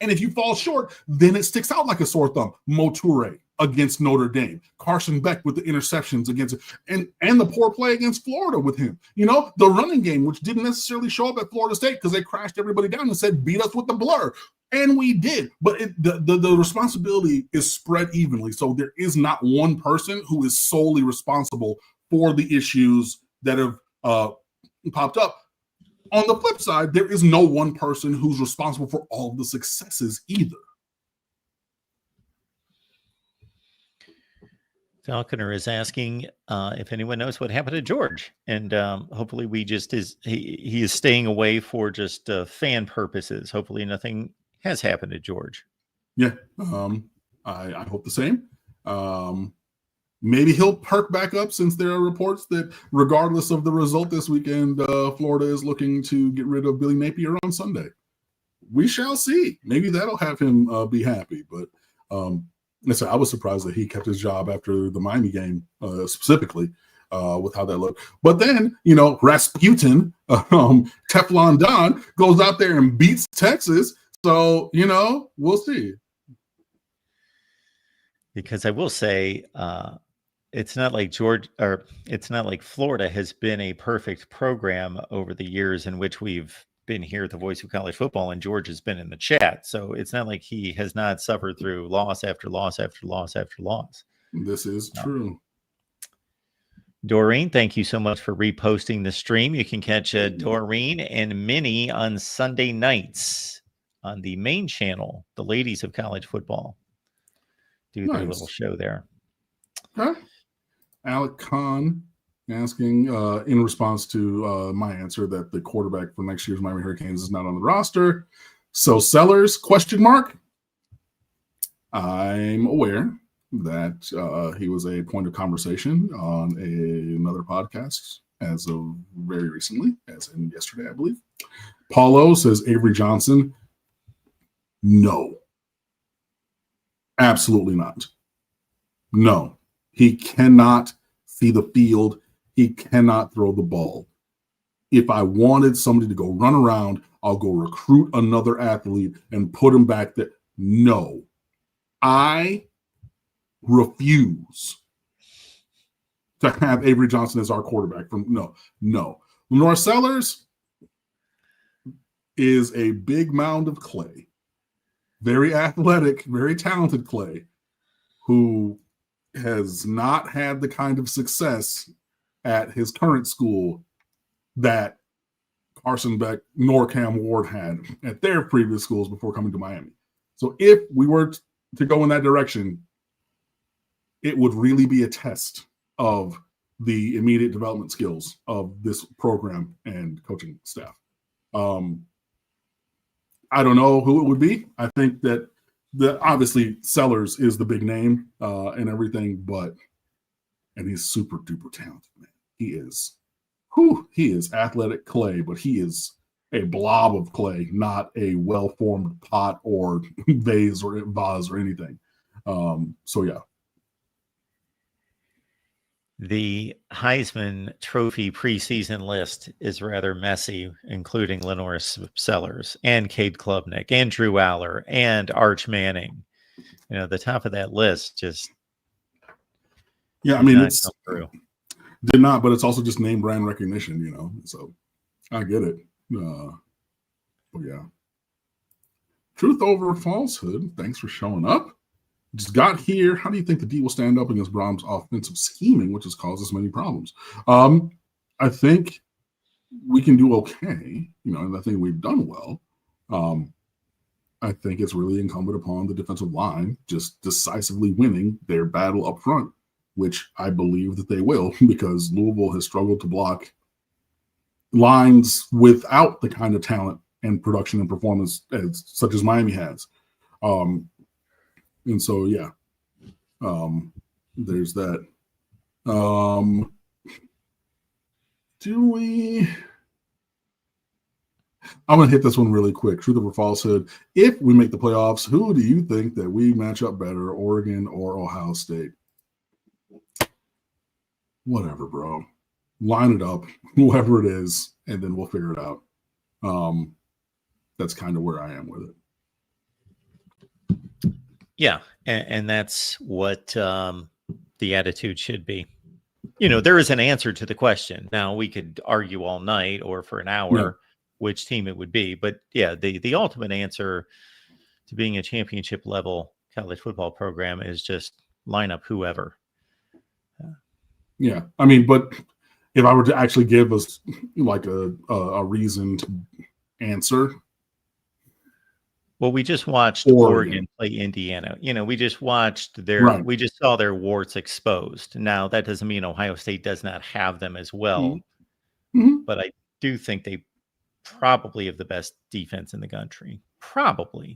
And if you fall short, then it sticks out like a sore thumb. Mo Toure against Notre Dame. Carson Beck with the interceptions against it. And the poor play against Florida with him. The running game, which didn't necessarily show up at Florida State because they crashed everybody down and said, beat us with the blur. And we did. But the responsibility is spread evenly. So there is not one person who is solely responsible for the issues that have popped up. On the flip side, there is no one person who's responsible for all the successes either. Falconer is asking if anyone knows what happened to George, and hopefully he is staying away for just fan purposes. Hopefully nothing has happened to George. Yeah, I hope the same. Maybe he'll perk back up since there are reports that regardless of the result this weekend, Florida is looking to get rid of Billy Napier on Sunday. We shall see. Maybe that'll have him be happy. But I was surprised that he kept his job after the Miami game specifically with how that looked. But then, Rasputin, Teflon Don, goes out there and beats Texas. So, we'll see. Because I will say, it's not like Florida has been a perfect program over the years in which we've been here at the Voice of College Football, and George has been in the chat. So it's not like he has not suffered through loss after loss after loss after loss. This is true. Doreen, thank you so much for reposting the stream. You can catch Doreen and Minnie on Sunday nights on the main channel, the Ladies of College Football. Do their little show there. Okay. Alec Kahn asking in response to my answer that the quarterback for next year's Miami Hurricanes is not on the roster. So Sellers, question mark. I'm aware that he was a point of conversation on another podcast as of very recently, as in yesterday, I believe. Paulo says Avery Johnson. No. Absolutely not. No. He cannot see the field. He cannot throw the ball. If I wanted somebody to go run around, I'll go recruit another athlete and put him back there. No. I refuse to have Avery Johnson as our quarterback. No. Lenore Sellers is a big mound of clay. Very athletic, very talented clay, who has not had the kind of success at his current school that Carson Beck nor Cam Ward had at their previous schools before coming to Miami. So if we were to go in that direction, it would really be a test of the immediate development skills of this program and coaching staff. I don't know who it would be. I think that obviously Sellers is the big name and everything, and he's super duper talented, man. He is athletic clay, but he is a blob of clay, not a well-formed pot or vase or anything. So yeah. The Heisman Trophy preseason list is rather messy, including Lenore Sellers and Cade Klubnik and Drew Aller and Arch Manning. You know, the top of that list just it's did not, but it's also just name brand recognition, you know. So I get it. But yeah. Truth over falsehood. Thanks for showing up. Just got here. How do you think the D will stand up against Brom's offensive scheming, which has caused us many problems? I think we can do okay, you know, and I think we've done well. I think it's really incumbent upon the defensive line just decisively winning their battle up front, which I believe that they will, because Louisville has struggled to block lines without the kind of talent and production and performance such as Miami has. And so, yeah, there's that. I'm going to hit this one really quick. Truth or falsehood. If we make the playoffs, who do you think that we match up better, Oregon or Ohio State? Whatever, bro. Line it up, whoever it is, and then we'll figure it out. That's kind of where I am with it. Yeah, and that's what the attitude should be. You know, there is an answer to the question. Now, we could argue all night or for an hour which team it would be. But, yeah, the ultimate answer to being a championship-level college football program is just line up whoever. Yeah, I mean, but if I were to actually give us like a reasoned answer. Well, we just watched Oregon play Indiana. You know, we just watched we just saw their warts exposed. Now, that doesn't mean Ohio State does not have them as well. Mm-hmm. But I do think they probably have the best defense in the country. Probably.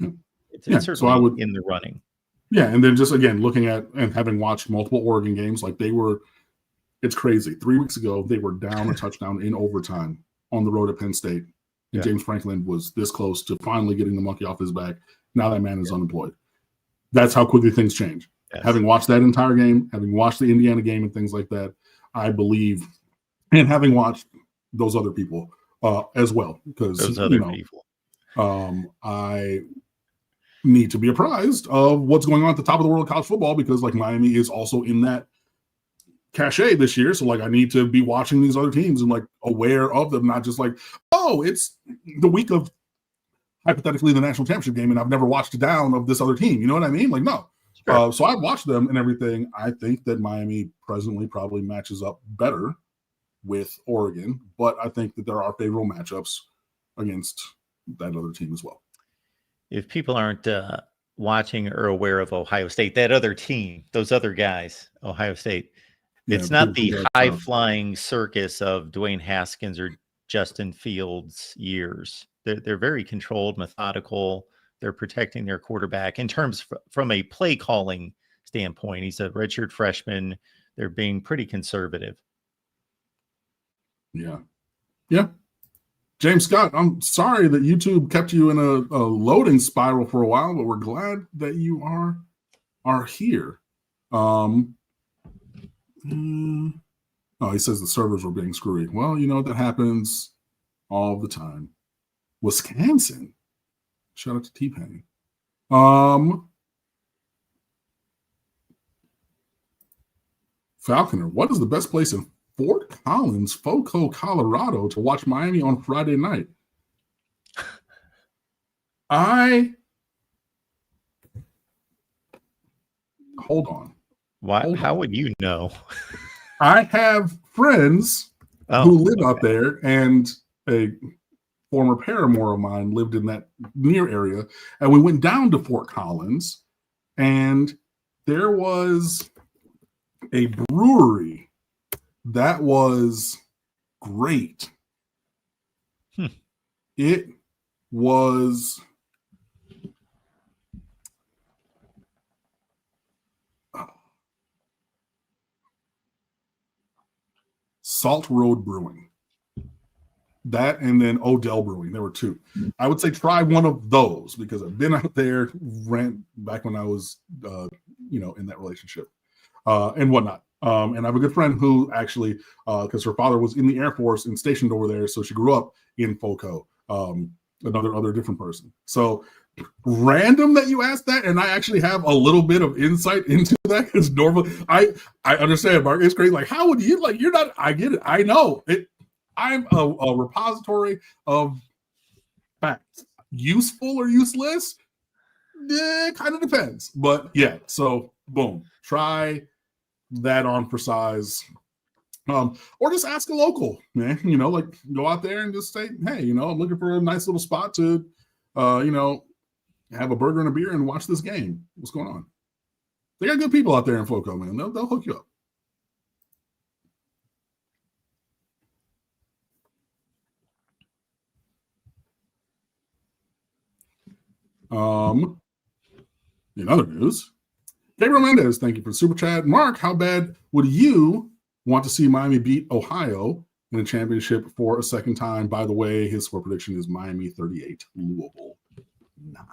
It's certainly so in the running. Yeah, and then just, again, looking at and having watched multiple Oregon games, like it's crazy. 3 weeks ago, they were down a touchdown in overtime on the road at Penn State. And James Franklin was this close to finally getting the monkey off his back. Now that man is unemployed. That's how quickly things change. Yes. Having watched that entire game, having watched the Indiana game and things like that, I believe, and having watched those other people as well, because those other people, I need to be apprised of what's going on at the top of the world of college football, because like Miami is also in that cachet this year. So like I need to be watching these other teams and like aware of them, not just like, oh, it's the week of hypothetically the national championship game and I've never watched a down of this other team. You know what I mean? Like, no, Sure. So I've watched them and everything. I think that Miami presently probably matches up better with Oregon, but I think that there are favorable matchups against that other team as well. If people aren't watching or aware of Ohio State, that other team, those other guys, Ohio State, it's not the high-flying circus of Dwayne Haskins or Justin Fields years. They're very controlled, methodical. They're protecting their quarterback in terms from a play calling standpoint. He's a redshirt freshman. They're being pretty conservative. Yeah. James Scott, I'm sorry that YouTube kept you in a loading spiral for a while, but we're glad that you are here. Oh, he says the servers were being screwy. Well, that happens all the time. Wisconsin. Shout out to T-Pain. Falconer, what is the best place in Fort Collins, FOCO, Colorado to watch Miami on Friday night? Hold on. Why? How would you know? I have friends who live out there, and a former paramour of mine lived in that near area, and we went down to Fort Collins, and there was a brewery that was great. It was Salt Road Brewing. That and then Odell Brewing. There were two. I would say try one of those because I've been out there, ran back when I was, in that relationship and whatnot. And I have a good friend who actually, because her father was in the Air Force and stationed over there, so she grew up in FOCO. Another different person. So random that you asked that, and I actually have a little bit of insight into that because normally I understand, Mark. It's crazy. Like, how would you you're not? I get it. I know it. I'm a repository of facts. Useful or useless? Kind of depends. But yeah, so boom. Try that on for size. Or just ask a local, man. Go out there and just say, hey, I'm looking for a nice little spot to have a burger and a beer and watch this game. What's going on? They got good people out there in FOCO, man. They'll hook you up. In other news, Gabriel Mendez, thank you for the super chat. Mark, how bad would you want to see Miami beat Ohio in a championship for a second time? By the way, his score prediction is Miami 38, Louisville 9.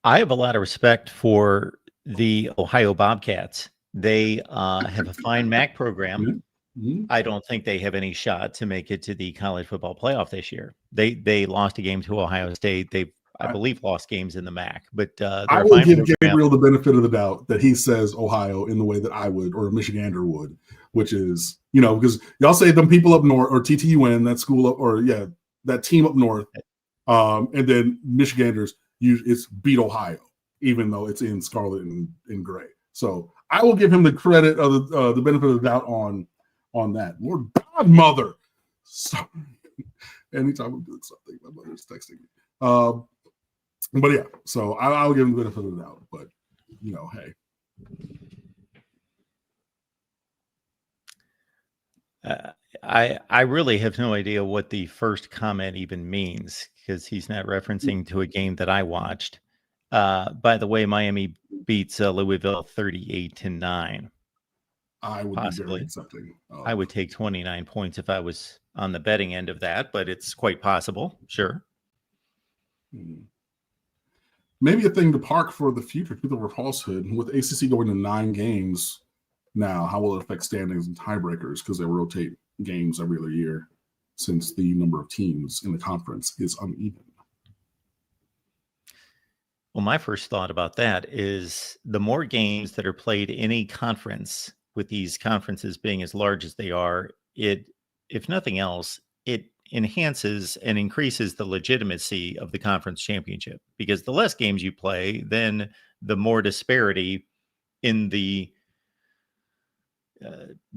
I have a lot of respect for the Ohio Bobcats. They have a fine MAC program. Mm-hmm. I don't think they have any shot to make it to the college football playoff this year. They lost a game to Ohio State. I believe lost games in the MAC, but I will give Gabriel the benefit of the doubt that he says Ohio in the way that I would, or a Michigander would, which is, because y'all say them people up north, or TTUN, that school up, or that team up north, and then Michiganders, it's beat Ohio, even though it's in scarlet and gray. So I will give him the credit of the benefit of the doubt on that. Lord Godmother. Sorry. Anytime I'm doing something, my mother's texting me. But yeah, so I'll give him the benefit of the doubt. But hey. I really have no idea what the first comment even means because he's not referencing to a game that I watched. By the way, Miami beats Louisville 38-9. I would possibly be very accepting. I would take 29 points if I was on the betting end of that, but it's quite possible. Sure. Maybe a thing to park for the future, truth over falsehood. With ACC going to 9 games now, how will it affect standings and tiebreakers? Because they rotate games every other year since the number of teams in the conference is uneven. Well, my first thought about that is the more games that are played in a conference, with these conferences being as large as they are, if nothing else, it enhances and increases the legitimacy of the conference championship, because the less games you play, then the more disparity in the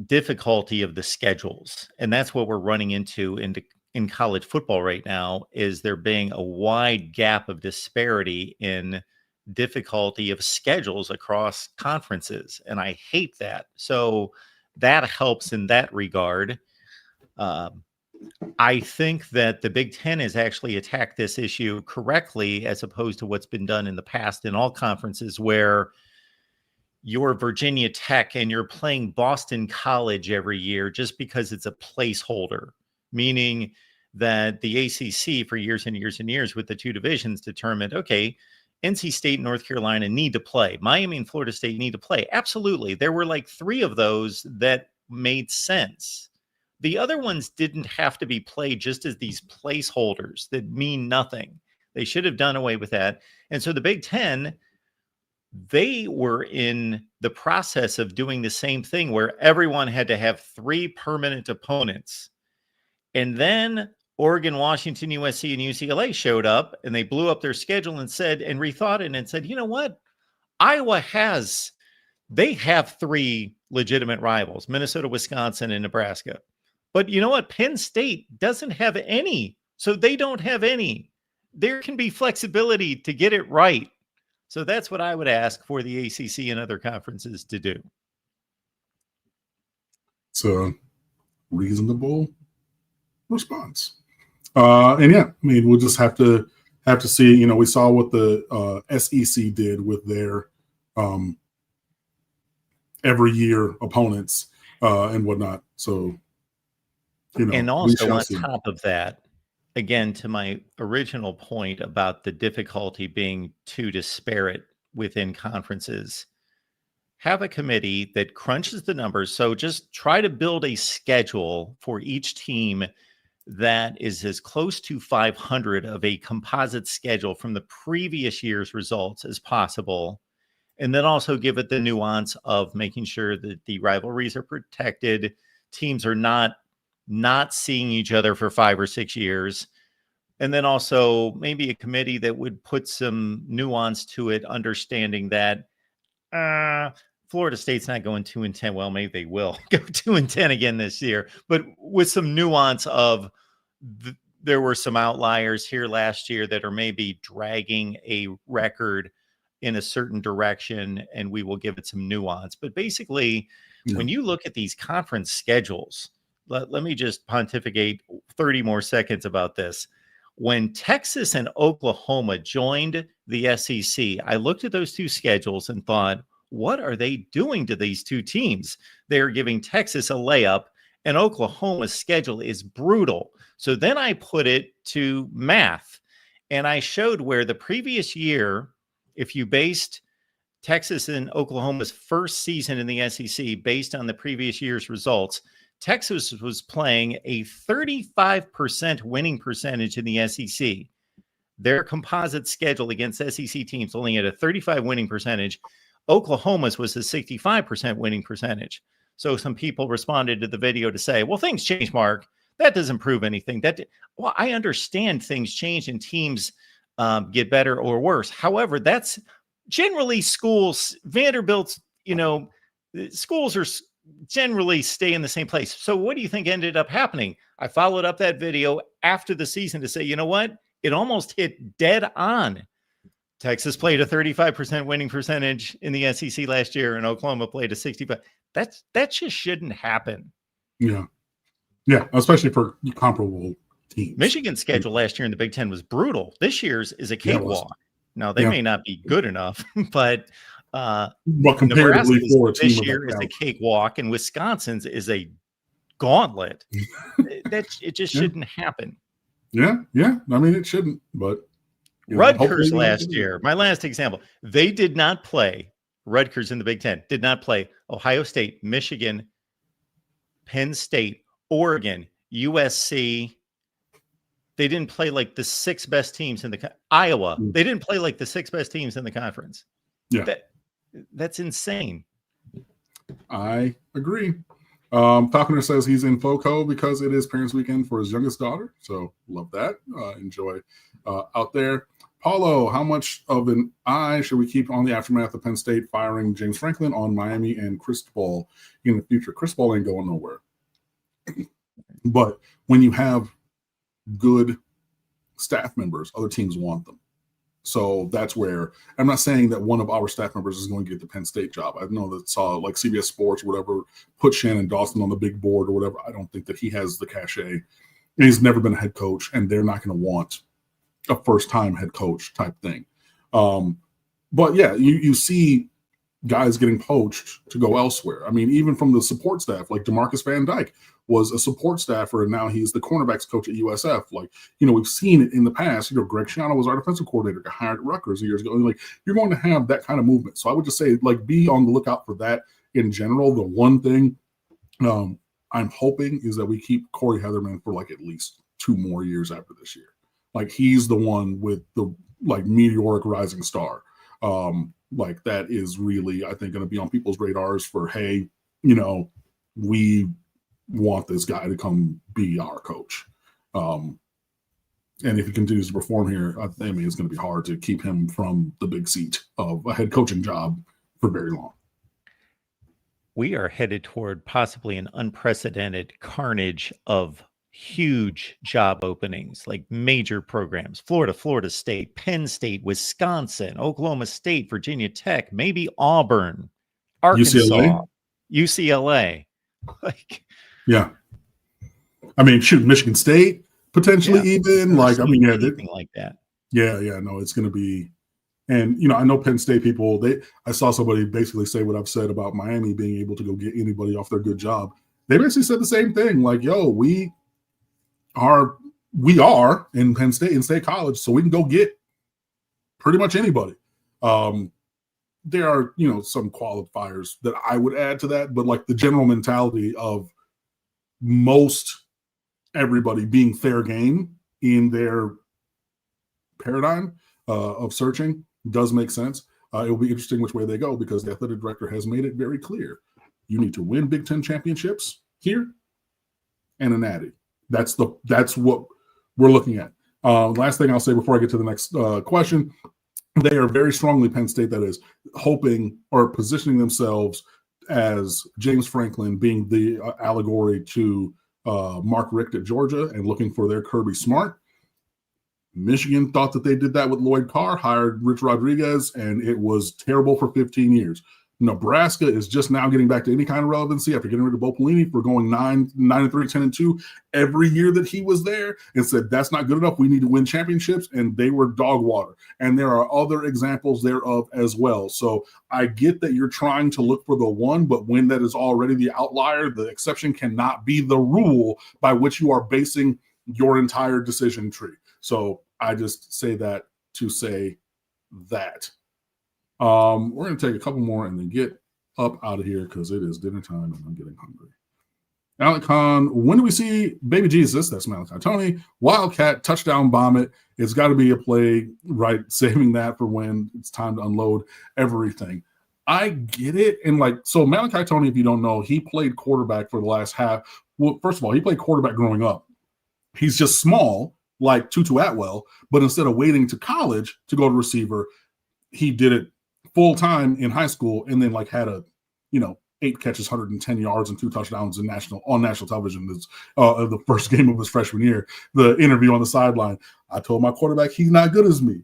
difficulty of the schedules. And that's what we're running into in college football right now, is there being a wide gap of disparity in difficulty of schedules across conferences. And I hate that. So that helps in that regard. I think that the Big Ten has actually attacked this issue correctly, as opposed to what's been done in the past in all conferences, where you're Virginia Tech and you're playing Boston College every year just because it's a placeholder, meaning that the ACC for years and years and years with the two divisions determined, okay, NC State and North Carolina need to play. Miami and Florida State need to play. Absolutely. There were like 3 of those that made sense. The other ones didn't have to be played just as these placeholders that mean nothing. They should have done away with that. And so the Big Ten, they were in the process of doing the same thing, where everyone had to have 3 permanent opponents. And then Oregon, Washington, USC, and UCLA showed up, and they blew up their schedule and rethought it and said, you know what? Iowa they have 3 legitimate rivals, Minnesota, Wisconsin, and Nebraska. But you know what? Penn State doesn't have any, so they don't have any. There can be flexibility to get it right. So that's what I would ask for the ACC and other conferences to do. It's a reasonable response. And yeah, I mean, we'll just have to see. You know, we saw what the SEC did with their every year opponents and whatnot. So, you know, and also on top of that, again, to my original point about the difficulty being too disparate within conferences, have a committee that crunches the numbers. So just try to build a schedule for each team that is as close to 500 of a composite schedule from the previous year's results as possible. And then also give it the nuance of making sure that the rivalries are protected. Teams are not seeing each other for 5 or 6 years. And then also maybe a committee that would put some nuance to it, understanding that Florida State's not going 2-10. Well, maybe they will go 2-10 again this year, but with some nuance of there were some outliers here last year that are maybe dragging a record in a certain direction, and we will give it some nuance. But basically, when you look at these conference schedules, let me just pontificate 30 more seconds about this. When Texas and Oklahoma joined the SEC, I looked at those 2 schedules and thought, what are they doing to these 2 teams? They're giving Texas a layup, and Oklahoma's schedule is brutal. So then I put it to math, and I showed where the previous year, if you based Texas and Oklahoma's first season in the SEC based on the previous year's results, Texas was playing a 35% winning percentage in the SEC. Their composite schedule against SEC teams only had a 35 winning percentage. Oklahoma's was a 65% winning percentage. So some people responded to the video to say, well, things change, Mark. That doesn't prove anything. Well, I understand things change and teams get better or worse. However, that's generally schools. Vanderbilt's, schools are generally stay in the same place. So what do you think ended up happening? I followed up that video after the season to say, you know what? It almost hit dead on. Texas played a 35% winning percentage in the SEC last year, and Oklahoma played a 65%. That just shouldn't happen. Yeah. Yeah, especially for comparable teams. Michigan's schedule last year in the Big Ten was brutal. This year's is a cakewalk. Now, they may not be good enough, but comparatively for a team this year is a cakewalk, and Wisconsin's is a gauntlet. It just shouldn't happen. Yeah. I mean, it shouldn't, but Rutgers last year, my last example, they did not play. Rutgers in the Big Ten did not play Ohio State, Michigan, Penn State, Oregon, USC. They didn't play like the 6 best teams in Iowa. They didn't play like the 6 best teams in the conference. Yeah. That's insane. I agree. Falconer says he's in FOCO because it is Parents Weekend for his youngest daughter. So love that. Enjoy out there. Paulo, how much of an eye should we keep on the aftermath of Penn State firing James Franklin on Miami and Cristobal in the future? Cristobal ain't going nowhere. But when you have good staff members, other teams want them. So that's where I'm not saying that one of our staff members is going to get the Penn State job. I know that saw like CBS Sports or whatever put Shannon Dawson on the big board or whatever. I don't think that he has the cachet. He's never been a head coach, and they're not going to want a first-time head coach type thing. But yeah, you see guys getting poached to go elsewhere. I mean, even from the support staff, like DeMarcus Van Dyke was a support staffer, and now he's the cornerbacks coach at USF. Like, we've seen it in the past. Greg Schiano was our defensive coordinator, got hired at Rutgers years ago. Like, you're going to have that kind of movement. So I would just say, like, be on the lookout for that in general. The one thing I'm hoping is that we keep Corey Heatherman for like at least 2 more years after this year. Like, he's the one with the like meteoric rising star. Like, that is really, I think, going to be on people's radars for, hey, we want this guy to come be our coach. And if he continues to perform here, I mean, it's going to be hard to keep him from the big seat of a head coaching job for very long. We are headed toward possibly an unprecedented carnage of huge job openings, like major programs: Florida State, Penn State, Wisconsin, Oklahoma State, Virginia Tech, maybe Auburn, Arkansas, UCLA. Like, yeah. I mean, shoot, Michigan State potentially, even like, I mean, yeah, anything like that. Yeah, no, it's going to be. And, I know Penn State people, I saw somebody basically say what I've said about Miami being able to go get anybody off their good job. They basically said the same thing. Like, yo, we are in Penn State, in State College, so we can go get pretty much anybody. There are, some qualifiers that I would add to that, but like the general mentality of most everybody being fair game in their paradigm of searching does make sense. It will be interesting which way they go, because the athletic director has made it very clear. You need to win Big Ten championships here and a natty. That's what we're looking at. Last thing I'll say before I get to the next question, they are very strongly, Penn State, that is, hoping or positioning themselves as James Franklin being the allegory to Mark Richt at Georgia, and looking for their Kirby Smart. Michigan thought that they did that with Lloyd Carr, hired Rich Rodriguez, and it was terrible for 15 years. Nebraska is just now getting back to any kind of relevancy after getting rid of Bo Pelini for going 9-3, 10-2 every year that he was there, and said that's not good enough. We need to win championships, and they were dog water. And there are other examples thereof as well. So I get that you're trying to look for the one, but when that is already the outlier, the exception cannot be the rule by which you are basing your entire decision tree. So I just say that to say that. We're going to take a couple more and then get up out of here, because it is dinner time and I'm getting hungry. Alec Khan, when do we see Baby Jesus? That's Malachi Tony. Wildcat, touchdown bomb it. It's got to be a play, right? Saving that for when it's time to unload everything. I get it. And so Malachi Tony, if you don't know, he played quarterback for the last half. Well, first of all, he played quarterback growing up. He's just small, like Tutu Atwell, but instead of waiting to college to go to receiver, he did it full time in high school, and then had a 8 catches, 110 yards, and 2 touchdowns on national television. It's the first game of his freshman year. The interview on the sideline, I told my quarterback he's not good as me.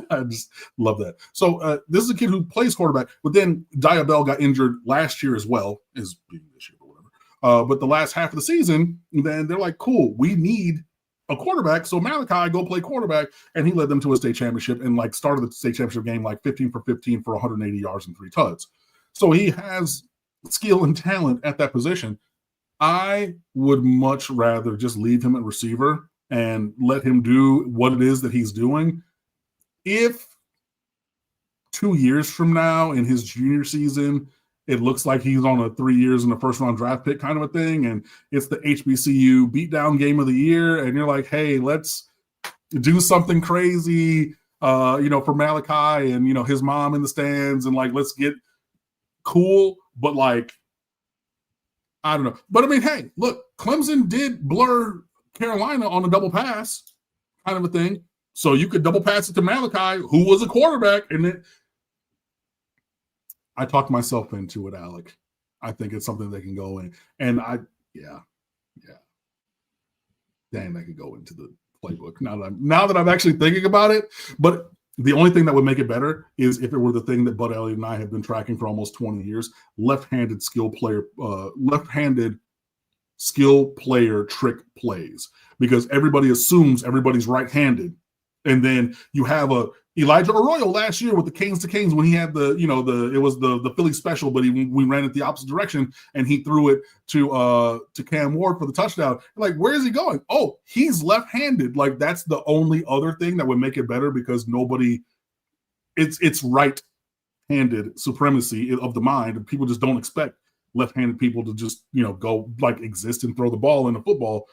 I just love that. So this is a kid who plays quarterback, but then Diabell got injured last year as well, as being this year or whatever. But the last half of the season, then they're like, cool, we need a quarterback, so Malachi go play quarterback, and he led them to a state championship and started the state championship game 15 for 15 for 180 yards and 3 tuds. So he has skill and talent at that position. I would much rather just leave him at receiver and let him do what it is that he's doing. If 2 years from now in his junior season, it looks like he's on a 3 years in the first round draft pick kind of a thing, and it's the HBCU beatdown game of the year, and you're like, hey, let's do something crazy, for Malachi and, his mom in the stands, and let's get cool, but I don't know. But I mean, hey, look, Clemson did blur Carolina on a double pass kind of a thing. So you could double pass it to Malachi, who was a quarterback. And then I talked myself into it, Alec. I think it's something they can go in. And yeah. Dang, that could go into the playbook now that I'm actually thinking about it. But the only thing that would make it better is if it were the thing that Bud Elliott and I have been tracking for almost 20 years, left-handed skill player trick plays, because everybody assumes everybody's right-handed. And then you have Elijah Arroyo last year with the Canes to Canes when he had it was the Philly special, but we ran it the opposite direction and he threw it to Cam Ward for the touchdown. Like, where is he going? Oh, he's left-handed. Like, that's the only other thing that would make it better, because it's right-handed supremacy of the mind, and people just don't expect left-handed people to just go like exist and throw the ball in a football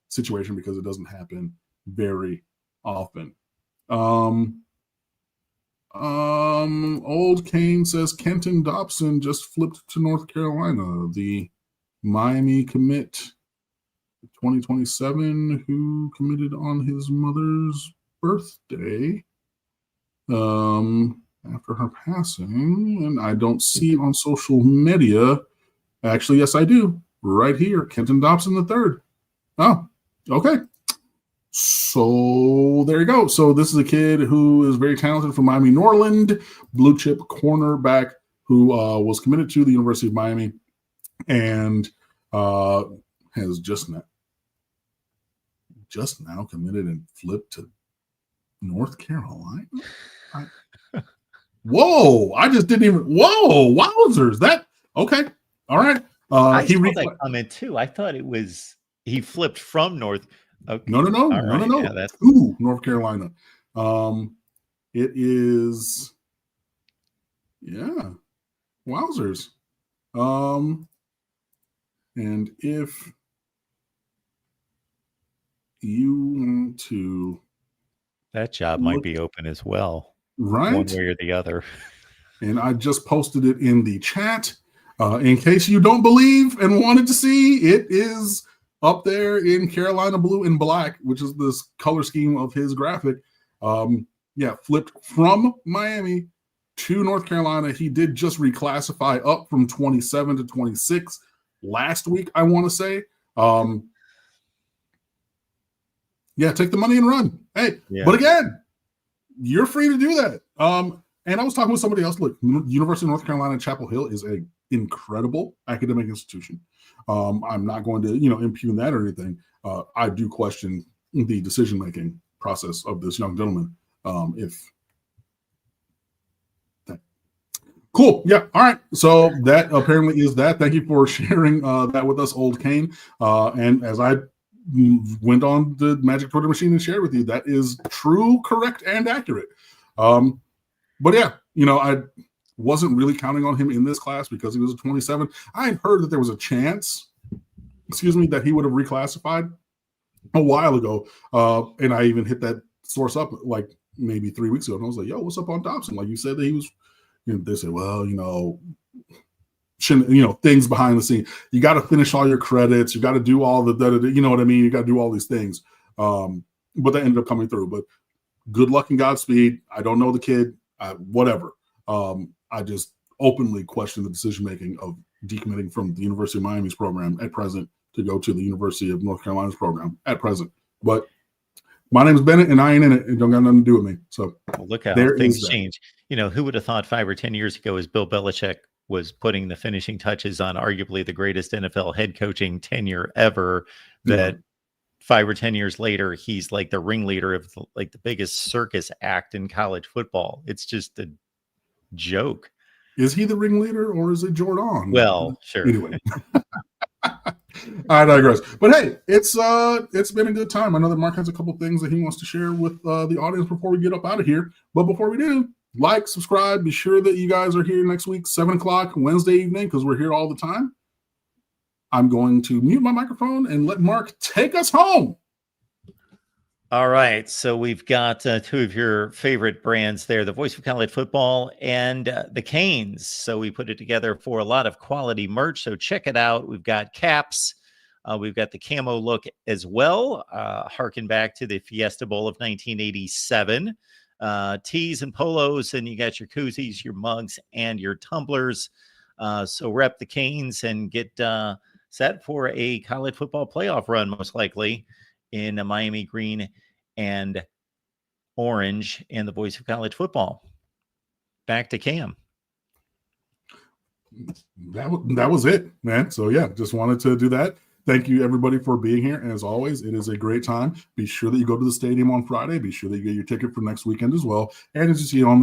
situation, because it doesn't happen very often. Old Kane says Kenton Dobson just flipped to North Carolina, the Miami commit 2027 who committed on his mother's birthday after her passing. And I don't see on social media. Actually, yes, I do. Right here, Kenton Dobson III. Oh, okay. So there you go. So this is a kid who is very talented from Miami Norland, blue chip cornerback who was committed to the University of Miami and has just now committed and flipped to North Carolina. Whoa! I just didn't even. Whoa! Wowzers! That okay? All right. I saw that comment too. I thought it was he flipped from North. Okay. No. Yeah, that's North Carolina. It is, yeah, wowzers. And if you want to, that job might be open as well, right? One way or the other. And I just posted it in the chat. In case you don't believe and wanted to see, it is up there in Carolina blue and black, which is this color scheme of his graphic. Flipped from Miami to North Carolina. He did just reclassify up from 27 to 26 last week, I want to say. Take the money and run. Hey, But again, you're free to do that. And I was talking with somebody else. Look, University of North Carolina, Chapel Hill is an incredible academic institution. I'm not going to, impugn that or anything. I do question the decision-making process of this young gentleman. Cool. Yeah. All right. So that apparently is that. Thank you for sharing that with us, Old Kane. And as I went on the Magic Twitter machine and shared with you, that is true, correct, and accurate. But yeah, I wasn't really counting on him in this class because he was a 27. I had heard that there was a chance, that he would have reclassified a while ago. And I even hit that source up like maybe 3 weeks ago. And I was like, yo, what's up on Dobson? Like you said that he was, they said, well, things behind the scene. You got to finish all your credits. You got to do all the, you know what I mean? You got to do all these things. But that ended up coming through. But good luck and Godspeed. I don't know the kid, whatever. I just openly question the decision-making of decommitting from the University of Miami's program at present to go to the University of North Carolina's program at present. But my name is Bennett, and I ain't in it. It don't got nothing to do with me. So look how things change. Who would have thought 5 or 10 years ago, as Bill Belichick was putting the finishing touches on arguably the greatest NFL head coaching tenure ever, that 5 or 10 years later, he's like the ringleader of the biggest circus act in college football. It's just a joke. Is he the ringleader or is it Jordan? Well, sure. Anyway. I digress. But hey, it's been a good time. I know that Mark has a couple things that he wants to share with the audience before we get up out of here. But before we do, like, subscribe. Be sure that you guys are here next week, 7 o'clock Wednesday evening, because we're here all the time. I'm going to mute my microphone and let Mark take us home. All right, so we've got two of your favorite brands there, the Voice of College Football and the Canes. So we put it together for a lot of quality merch. So check it out. We've got caps. We've got the camo look as well, harken back to the Fiesta Bowl of 1987. Tees and polos, and you got your koozies, your mugs, and your tumblers. So rep the Canes and get set for a college football playoff run, most likely, in Miami green and orange and the Voice of College Football. Back to Cam. That was it, man. So yeah, just wanted to do that. Thank you everybody for being here. As always, it is a great time. Be sure that you go to the stadium on Friday. Be sure that you get your ticket for next weekend as well. And as you see on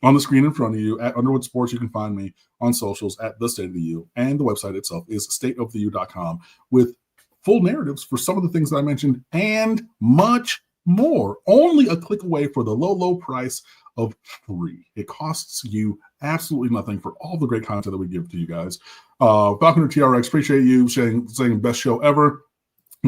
the screen in front of you at Underwood Sports, you can find me on socials at The State of the U, and the website itself is stateoftheu.com with full narratives for some of the things that I mentioned and much more. Only a click away for the low price of free. It costs you absolutely nothing for all the great content that we give to you guys. Falconer TRX, appreciate you saying best show ever.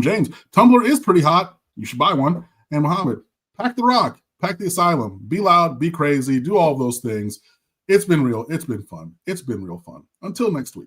James, Tumblr is pretty hot. You should buy one. And Muhammad, pack the rock, pack the asylum, be loud, be crazy, do all those things. It's been real. It's been fun. It's been real fun. Until next week.